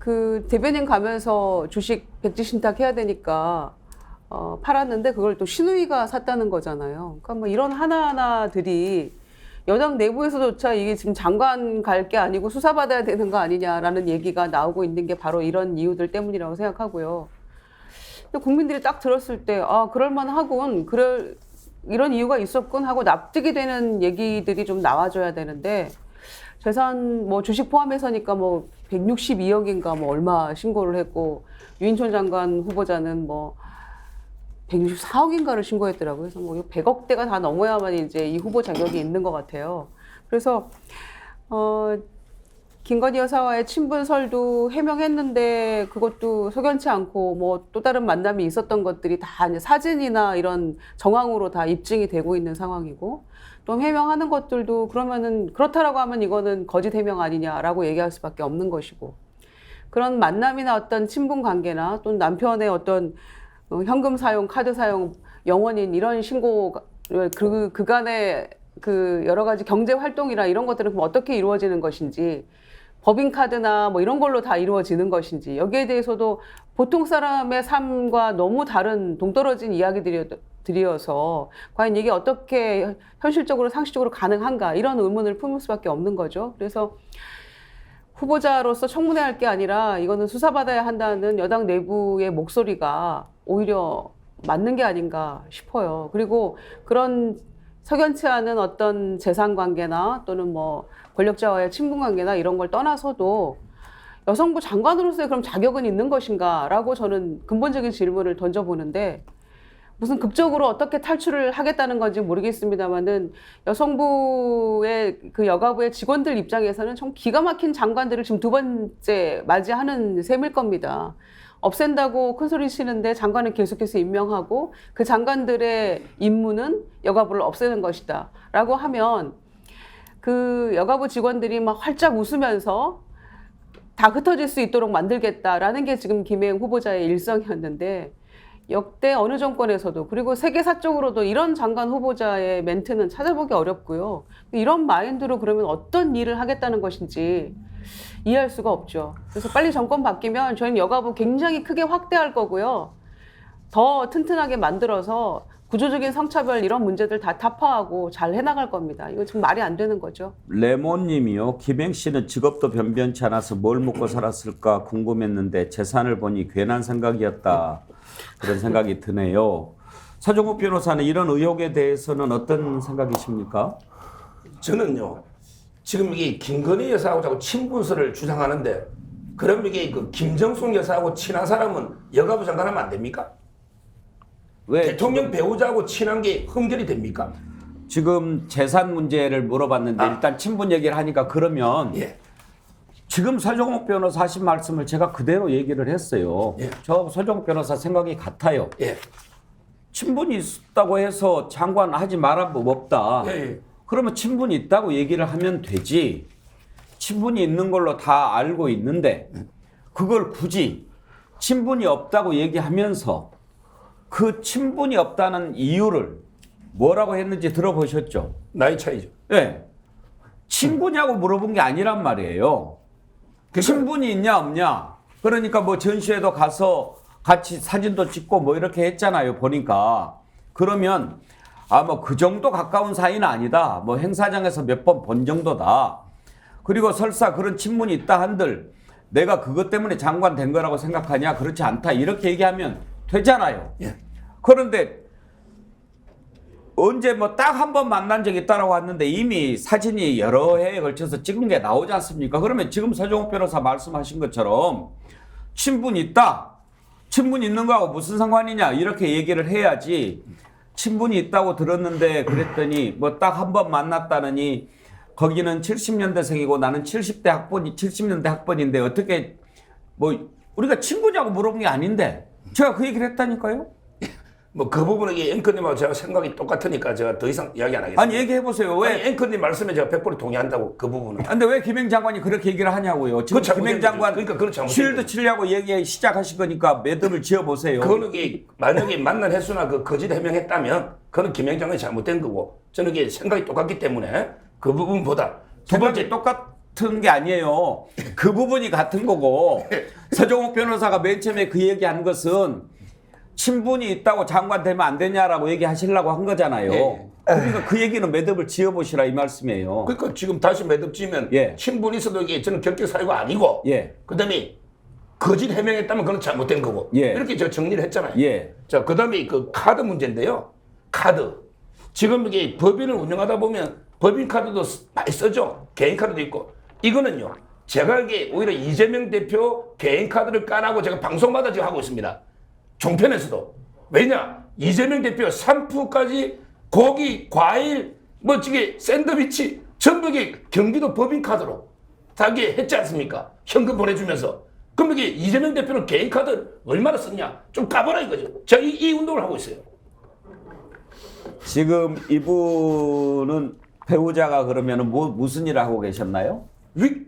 그 대변인 가면서 주식 백지 신탁해야 되니까 팔았는데 그걸 또 신우이가 샀다는 거잖아요. 그러니까 뭐 이런 하나하나들이 여당 내부에서조차 이게 지금 장관 갈 게 아니고 수사받아야 되는 거 아니냐라는 얘기가 나오고 있는 게 바로 이런 이유들 때문이라고 생각하고요. 근데 국민들이 딱 들었을 때 그럴만하군, 이런 이유가 있었군 하고 납득이 되는 얘기들이 좀 나와줘야 되는데 재산 뭐 주식 포함해서니까 뭐 162억인가 뭐 얼마 신고를 했고 유인촌 장관 후보자는 뭐 164억인가를 신고했더라고요. 그래서 뭐 100억대가 다 넘어야만 이제 이 후보 자격이 있는 것 같아요. 그래서 김건희 여사와의 친분설도 해명했는데 그것도 석연치 않고 뭐 또 다른 만남이 있었던 것들이 다 이제 사진이나 이런 정황으로 다 입증이 되고 있는 상황이고 또 해명하는 것들도 그러면은 그렇다라고 하면 이거는 거짓 해명 아니냐라고 얘기할 수밖에 없는 것이고 그런 만남이나 어떤 친분 관계나 또는 남편의 어떤 현금 사용, 카드 사용, 영원인 이런 신고 그간의 그 여러 가지 경제 활동이나 이런 것들은 그럼 어떻게 이루어지는 것인지, 법인카드나 뭐 이런 걸로 다 이루어지는 것인지, 여기에 대해서도 보통 사람의 삶과 너무 다른 동떨어진 이야기들이어서 과연 이게 어떻게 현실적으로 상식적으로 가능한가, 이런 의문을 품을 수밖에 없는 거죠. 그래서 후보자로서 청문회할 게 아니라 이거는 수사받아야 한다는 여당 내부의 목소리가 오히려 맞는 게 아닌가 싶어요. 그리고 그런 석연치 않은 어떤 재산 관계나 또는 뭐 권력자와의 친분 관계나 이런 걸 떠나서도 여성부 장관으로서의 그럼 자격은 있는 것인가라고 저는 근본적인 질문을 던져보는데, 무슨 극적으로 어떻게 탈출을 하겠다는 건지 모르겠습니다만은 여성부의 그 여가부의 직원들 입장에서는 좀 기가 막힌 장관들을 지금 두 번째 맞이하는 셈일 겁니다. 없앤다고 큰소리 치는데 장관은 계속해서 임명하고 그 장관들의 임무는 여가부를 없애는 것이다 라고 하면 그 여가부 직원들이 막 활짝 웃으면서 다 흩어질 수 있도록 만들겠다라는 게 지금 김혜영 후보자의 일성이었는데, 역대 어느 정권에서도, 그리고 세계사적으로도 이런 장관 후보자의 멘트는 찾아보기 어렵고요. 이런 마인드로 그러면 어떤 일을 하겠다는 것인지 이해할 수가 없죠. 그래서 빨리 정권 바뀌면 저희는 여가부 굉장히 크게 확대할 거고요. 더 튼튼하게 만들어서 구조적인 성차별 이런 문제들 다 타파하고 잘 해나갈 겁니다. 이거 지금 말이 안 되는 거죠. 레몬님이요. 김행 씨는 직업도 변변치 않아서 뭘 먹고 살았을까 궁금했는데 재산을 보니 괜한 생각이었다. 그런 생각이 드네요. 서정욱 변호사는 이런 의혹에 대해서는 어떤 생각이십니까? 저는요, 지금 이게 김건희 여사하고 자꾸 친분설을 주장하는데, 그럼 이게 그 김정숙 여사하고 친한 사람은 여가부 장관하면 안 됩니까? 왜 대통령 배우자하고 친한 게 흠결이 됩니까? 지금 재산 문제를 물어봤는데 일단 친분 얘기를 하니까 그러면 예. 지금 서정욱 변호사 하신 말씀을 제가 그대로 얘기를 했어요. 예. 저 서정욱 변호사 생각이 같아요. 예. 친분이 있다고 해서 장관 하지 말아 뭐 없다. 예. 그러면 친분이 있다고 얘기를 하면 되지. 친분이 있는 걸로 다 알고 있는데 그걸 굳이 친분이 없다고 얘기하면서 그 친분이 없다는 이유를 뭐라고 했는지 들어보셨죠? 나이 차이죠. 네. 친구냐고 물어본 게 아니란 말이에요. 친분이 있냐 없냐. 그러니까 뭐 전시회도 가서 같이 사진도 찍고 뭐 이렇게 했잖아요. 보니까. 그러면 뭐 그 정도 가까운 사이는 아니다. 뭐 행사장에서 몇 번 본 정도다. 그리고 설사 그런 친분이 있다 한들 내가 그것 때문에 장관 된 거라고 생각하냐? 그렇지 않다. 이렇게 얘기하면 되잖아요. 예. 그런데 언제 뭐 딱 한 번 만난 적이 있다라고 하는데 이미 사진이 여러 해에 걸쳐서 찍은 게 나오지 않습니까? 그러면 지금 서정욱 변호사 말씀하신 것처럼 친분이 있다. 친분이 있는 거하고 무슨 상관이냐 이렇게 얘기를 해야지. 친분이 있다고 들었는데 그랬더니 뭐 딱 한 번 만났다느니 거기는 70년대생이고 나는 70년대 학번인데 어떻게 뭐 우리가 친구냐고 물어본 게 아닌데 제가 그 얘기를 했다니까요. 뭐 그 부분은 이 앵커님하고 제가 생각이 똑같으니까 제가 더 이상 이야기 안 하겠습니다. 아니 얘기해보세요. 왜? 아니, 앵커님 말씀에 제가 100% 동의한다고 그 부분은. 근데 왜 김행 장관이 그렇게 얘기를 하냐고요. 지금 김행 장관 그러니까 그건 잘못된 쉴드 치려고 얘기 시작하신 거니까 매듭을 지어보세요. 그거는 이게 만약에 만난 횟수나 그 거짓 해명했다면 그건 김행 장관이 잘못된 거고 저는 이게 생각이 똑같기 때문에 그 부분보다 두 번째 똑같은 게 아니에요. 그 부분이 같은 거고 서정욱 변호사가 맨 처음에 그 얘기한 것은 친분이 있다고 장관 되면 안 되냐라고 얘기하시려고 한 거잖아요. 예. 그러니까 그 얘기는 매듭을 지어보시라 이 말씀이에요. 그러니까 지금 다시 매듭 지으면 예. 친분이 있어도 이게 저는 결격 사유가 아니고 예. 그다음에 거짓 해명했다면 그건 잘못된 거고 예. 이렇게 제가 정리를 했잖아요. 예. 자, 그다음에 그 카드 문제인데요. 카드. 지금 이게 법인을 운영하다 보면 법인 카드도 많이 쓰죠. 개인 카드도 있고. 이거는요. 제가 이게 오히려 이재명 대표 개인 카드를 까라고 제가 방송마다 지금 하고 있습니다. 종편에서도. 왜냐? 이재명 대표 샴푸까지 고기, 과일, 뭐 저게 샌드위치 전부 이게 경기도 법인 카드로 다 이게 했지 않습니까? 현금 보내주면서. 그럼 이게 이재명 대표는 개인 카드 얼마나 썼냐? 좀 까봐라 이거죠. 제가 이 운동을 하고 있어요. 지금 이분은 배우자가 그러면 무슨 일을 하고 계셨나요?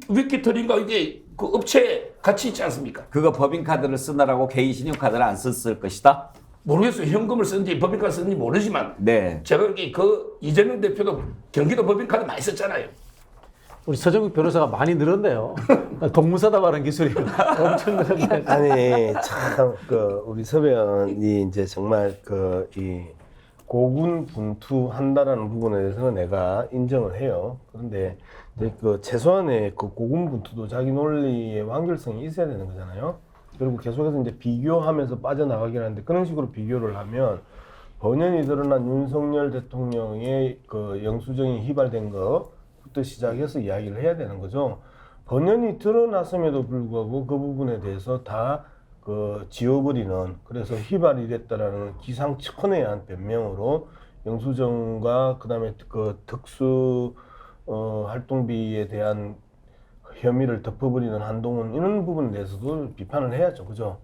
위키트리인가 이게 그 업체 같이 있지 않습니까? 그거 법인카드를 쓰느라고 개인 신용카드를 안 썼을 것이다. 모르겠어요. 현금을 쓰는지 법인카드 쓰는지 모르지만 네. 제가 여기 그 이재명 대표도 경기도 법인카드 많이 썼잖아요. 우리 서정국 변호사가 많이 늘었네요. 동문서답 하는 기술이 엄청 늘었네. 아니 참 그 우리 서변이 이제 정말 그 이 고군분투한다라는 부분에 대해서는 내가 인정을 해요. 그런데 이제 그 최소한의 그 고군분투도 자기 논리의 완결성이 있어야 되는 거잖아요. 그리고 계속해서 이제 비교하면서 빠져나가긴 하는데 그런 식으로 비교를 하면 번연히 드러난 윤석열 대통령의 그 영수증이 휘발된 것부터 시작해서 이야기를 해야 되는 거죠. 번연히 드러났음에도 불구하고 그 부분에 대해서 다 그 지워버리는, 그래서 휘발이 됐다라는 기상천외한 변명으로 영수증과 그다음에 그 특수 활동비에 대한 혐의를 덮어버리는 한동훈, 이런 부분에 대해서도 비판을 해야죠, 그죠?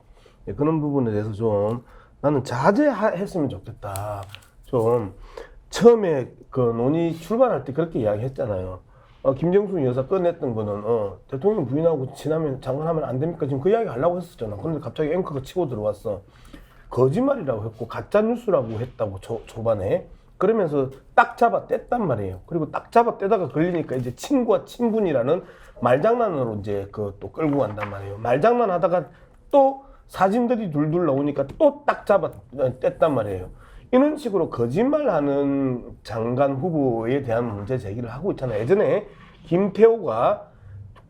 네, 그런 부분에 대해서 좀 나는 자제했으면 좋겠다. 좀 처음에 그 논의 출발할 때 그렇게 이야기했잖아요. 김정숙 여사 꺼냈던 거는 대통령 부인하고 지나면 장관하면 안 됩니까? 지금 그 이야기 하려고 했었잖아. 그런데 갑자기 앵커가 치고 들어왔어. 거짓말이라고 했고 가짜 뉴스라고 했다고 초반에. 그러면서 딱 잡아 뗐단 말이에요. 그리고 딱 잡아 떼다가 걸리니까 이제 친구와 친분이라는 말장난으로 이제 그 또 끌고 간단 말이에요. 말장난 하다가 또 사진들이 둘둘 나오니까 또 딱 잡아 뗐단 말이에요. 이런 식으로 거짓말하는 장관 후보에 대한 문제 제기를 하고 있잖아요. 예전에 김태호가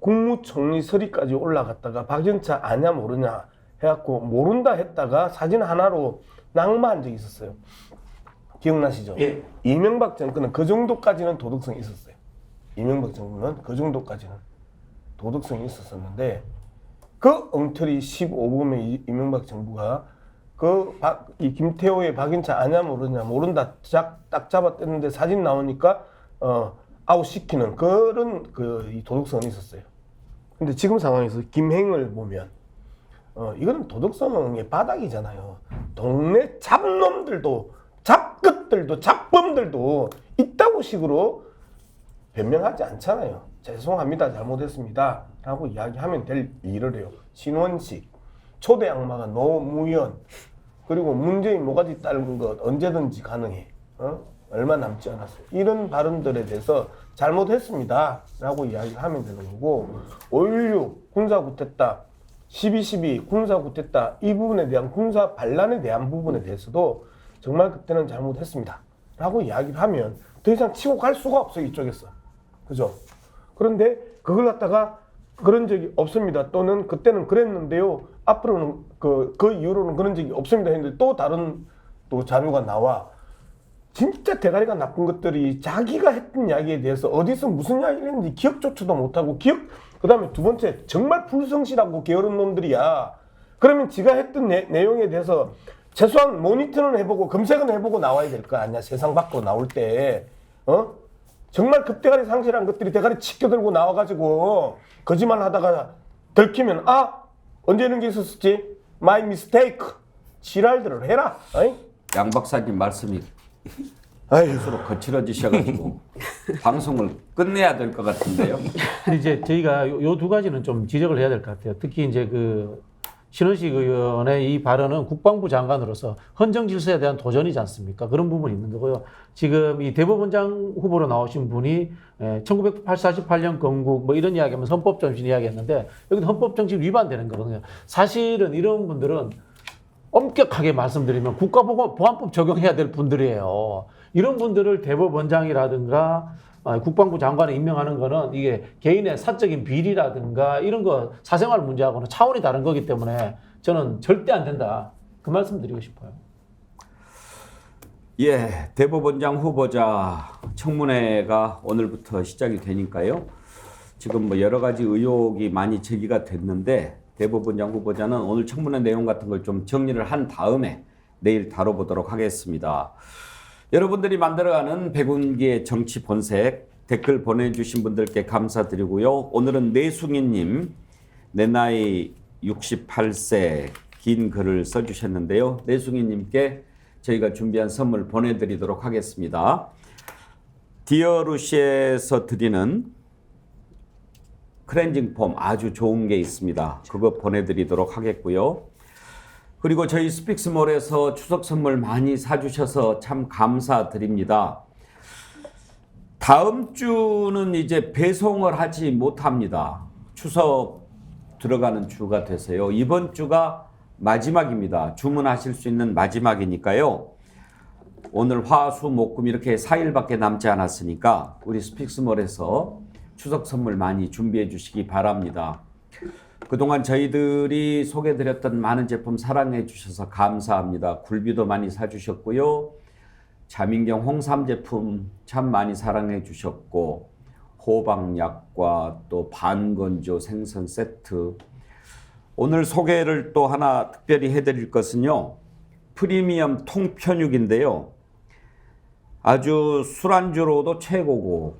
국무총리 서리까지 올라갔다가 박연차 아냐 모르냐 해갖고 모른다 했다가 사진 하나로 낙마한 적이 있었어요. 기억나시죠? 예. 이명박 정권은 그 정도까지는 도덕성이 있었어요. 이명박 정권은 그 정도까지는 도덕성이 있었었는데 그 엉터리 15범의 이명박 정부가 이 김태호의 박인차 아냐 모르냐 모른다 딱 잡아 뗐는데 사진 나오니까 아웃시키는 그런 이 도덕성이 있었어요. 근데 지금 상황에서 김행을 보면 이거는 도덕성의 바닥이잖아요. 동네 잡놈들도 잡것들도 잡범들도 있다고 식으로 변명하지 않잖아요. 죄송합니다, 잘못했습니다 라고 이야기하면 될 일을 해요. 신원식, 초대 악마가 노무현, 그리고 문재인 모가지 따른 것 언제든지 가능해. 얼마 남지 않았어요. 이런 발언들에 대해서 잘못했습니다 라고 이야기하면 되는 거고, 5.16 군사 구태타, 12.12 군사 구태타, 이 부분에 대한 군사 반란에 대한 부분에 대해서도 정말 그때는 잘못했습니다 라고 이야기를 하면 더 이상 치고 갈 수가 없어요, 이쪽에서. 그죠? 그런데 그걸 갖다가 그런 적이 없습니다, 또는 그때는 그랬는데요, 앞으로는 그 이후로는 그런 적이 없습니다 했는데 또 다른 또 자료가 나와. 진짜 대가리가 나쁜 것들이 자기가 했던 이야기에 대해서 어디서 무슨 이야기를 했는지 기억조차도 못하고, 그 다음에 두 번째, 정말 불성실하고 게으른 놈들이야. 그러면 지가 했던 내용에 대해서 최소한 모니터는 해보고 검색은 해보고 나와야 될 거 아니야. 세상 밖으로 나올 때 정말 급대가리 상실한 것들이 대가리 치켜들고 나와가지고 거짓말 하다가 들키면 언제 이런 게 있었지? My mistake. 지랄들을 해라. 어이? 양 박사님 말씀이 아유, 스스로 거칠어지셔가지고 방송을 끝내야 될 것 같은데요. 근데 이제 저희가 요 두 가지는 좀 지적을 해야 될 것 같아요. 특히 이제 그 신원식 의원의 이 발언은 국방부 장관으로서 헌정 질서에 대한 도전이지 않습니까? 그런 부분이 있는 거고요. 지금 이 대법원장 후보로 나오신 분이 1948년 건국 뭐 이런 이야기하면서 헌법정신 이야기했는데 여기도 헌법정신 위반되는 거거든요. 사실은 이런 분들은 엄격하게 말씀드리면 국가보안법 적용해야 될 분들이에요. 이런 분들을 대법원장이라든가 국방부 장관에 임명하는 거는 이게 개인의 사적인 비리라든가 이런 거 사생활 문제하고는 차원이 다른 거기 때문에 저는 절대 안 된다. 그 말씀 드리고 싶어요. 예, 대법원장 후보자 청문회가 오늘부터 시작이 되니까요. 지금 뭐 여러 가지 의혹이 많이 제기가 됐는데 대법원장 후보자는 오늘 청문회 내용 같은 걸 좀 정리를 한 다음에 내일 다뤄보도록 하겠습니다. 여러분들이 만들어가는 백운기의 정치 본색 댓글 보내주신 분들께 감사드리고요. 오늘은 내숭이님, 내 나이 68세 긴 글을 써주셨는데요. 내숭이님께 저희가 준비한 선물 보내드리도록 하겠습니다. 디어루시에서 드리는 클렌징 폼 아주 좋은 게 있습니다. 그거 보내드리도록 하겠고요. 그리고 저희 스픽스몰에서 추석 선물 많이 사주셔서 참 감사드립니다. 다음 주는 이제 배송을 하지 못합니다. 추석 들어가는 주가 돼서요. 이번 주가 마지막입니다. 주문하실 수 있는 마지막이니까요. 오늘 화, 수, 목, 금 이렇게 4일밖에 남지 않았으니까 우리 스픽스몰에서 추석 선물 많이 준비해 주시기 바랍니다. 그동안 저희들이 소개해드렸던 많은 제품 사랑해 주셔서 감사합니다. 굴비도 많이 사주셨고요. 자민경 홍삼 제품 참 많이 사랑해 주셨고, 호박약과 또 반건조 생선 세트. 오늘 소개를 또 하나 특별히 해드릴 것은요, 프리미엄 통편육인데요. 아주 술안주로도 최고고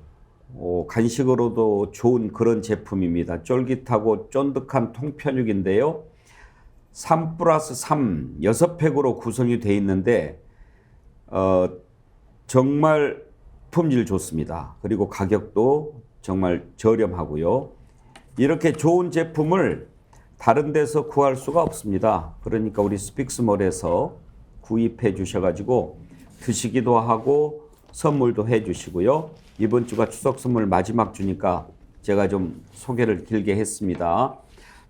간식으로도 좋은 그런 제품입니다. 쫄깃하고 쫀득한 통편육인데요. 3+3 6팩으로 구성이 되어 있는데 정말 품질 좋습니다. 그리고 가격도 정말 저렴하고요. 이렇게 좋은 제품을 다른 데서 구할 수가 없습니다. 그러니까 우리 스픽스몰에서 구입해 주셔가지고 드시기도 하고 선물도 해 주시고요. 이번 주가 추석 선물 마지막 주니까 제가 좀 소개를 길게 했습니다.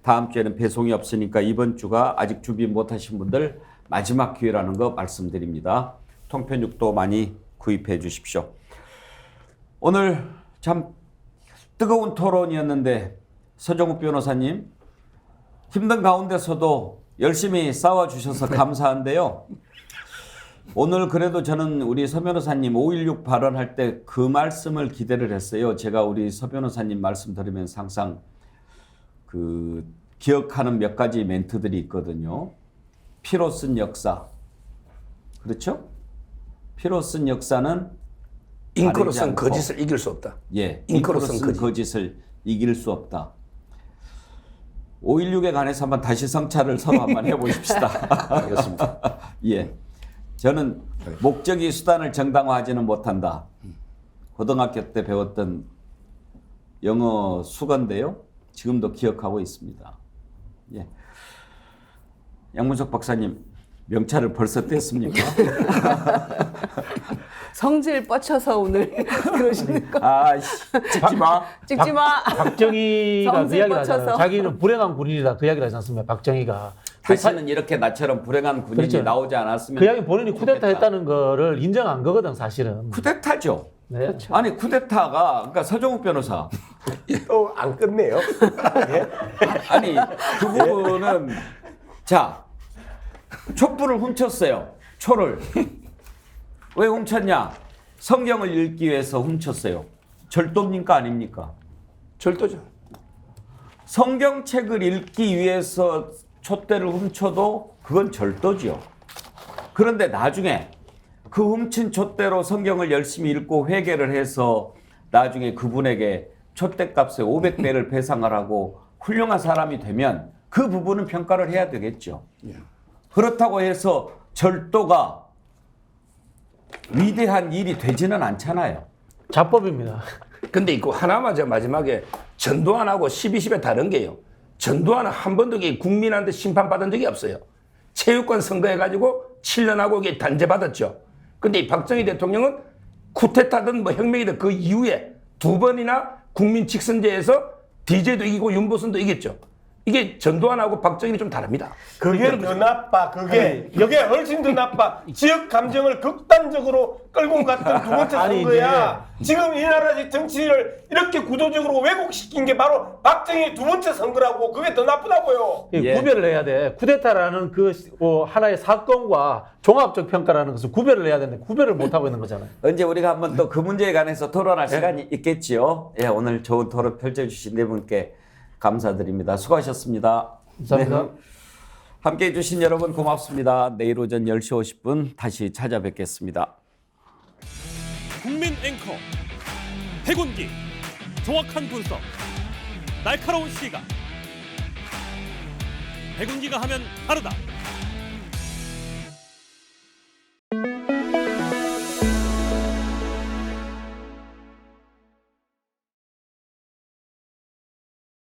다음 주에는 배송이 없으니까 이번 주가 아직 준비 못하신 분들 마지막 기회라는 거 말씀드립니다. 통편육도 많이 구입해 주십시오. 오늘 참 뜨거운 토론이었는데 서정욱 변호사님 힘든 가운데서도 열심히 싸워주셔서 감사한데요. 오늘 그래도 저는 우리 서 변호사님 5.16 발언할 때 그 말씀을 기대를 했어요. 제가 우리 서 변호사님 말씀 들으면서 항상 그 기억하는 몇 가지 멘트들이 있거든요. 피로 쓴 역사. 그렇죠? 피로 쓴 역사는 잉크로선 거짓을 이길 수 없다. 예, 잉크로선 거짓을 이길 수 없다. 5.16에 관해서 한번 다시 성찰을 서로 한번 해보십시다. 알겠습니다. 예, 저는 목적이 수단을 정당화하지는 못한다. 고등학교 때 배웠던 영어 수건인데요. 지금도 기억하고 있습니다. 예, 양문석 박사님 명찰을 벌써 뗐습니까? 성질 뻗쳐서 오늘 그러시는 거. 아, 찍지 마. 찍지 마. 박정희가 그 성질 이야기를 뻗쳐서. 하잖아요. 자기는 불행한 군인이다 그 이야기를 하지 않습니까? 박정희가. 다시는 이렇게 나처럼 불행한 군인이 그렇죠. 나오지 않았으면. 그 이야기 본인이 쿠데타 좋겠다. 했다는 거를 인정한 거거든 사실은. 쿠데타죠. 네. 아니 쿠데타가 그러니까 서정욱 변호사 또 안 끝내요. 예? 아니 그 부분은 자 촛불을 훔쳤어요. 초를 왜 훔쳤냐? 성경을 읽기 위해서 훔쳤어요. 절도입니까 아닙니까? 절도죠. 성경책을 읽기 위해서 촛대를 훔쳐도 그건 절도지요. 그런데 나중에 그 훔친 촛대로 성경을 열심히 읽고 회개를 해서 나중에 그분에게 촛대값에 500배를 배상을 하고 훌륭한 사람이 되면 그 부분은 평가를 해야 되겠죠. 그렇다고 해서 절도가 위대한 일이 되지는 않잖아요. 자법입니다. 근데 이거 하나만 제가 마지막에 전두환하고 12.10에 다른 게요. 전두환은 한 번도 국민한테 심판받은 적이 없어요. 체육권 선거해가지고 7년하고 이게 단죄받았죠. 근데 이 박정희 대통령은 쿠데타든 뭐 혁명이든 그 이후에 2번이나 국민 직선제에서 DJ도 이기고 윤보선도 이겼죠. 이게 전두환하고 박정희는 좀 다릅니다. 그게 더 나빠. 그게 이게 훨씬 더 나빠. 지역 감정을 극단적으로 끌고 갔던 두 번째 아니, 선거야. 지금 이 나라 정치를 이렇게 구조적으로 왜곡시킨 게 바로 박정희 두 번째 선거라고. 그게 더 나쁘다고요. 예. 구별을 해야 돼. 쿠데타라는 그 하나의 사건과 종합적 평가라는 것을 구별을 해야 되는데 구별을 못 하고 있는 거잖아요. 언제 우리가 한번 또 그 문제에 관해서 토론할 시간이 있겠지요. 예, 오늘 좋은 토론 펼쳐주신 네 분께 감사드립니다. 수고하셨습니다. 감사합니다. 네. 함께해 주신 여러분 고맙습니다. 내일 오전 10시 50분 다시 찾아뵙겠습니다. 국민 앵커 백운기 정확한 분석 날카로운 시각 백운기가 하면 다르다.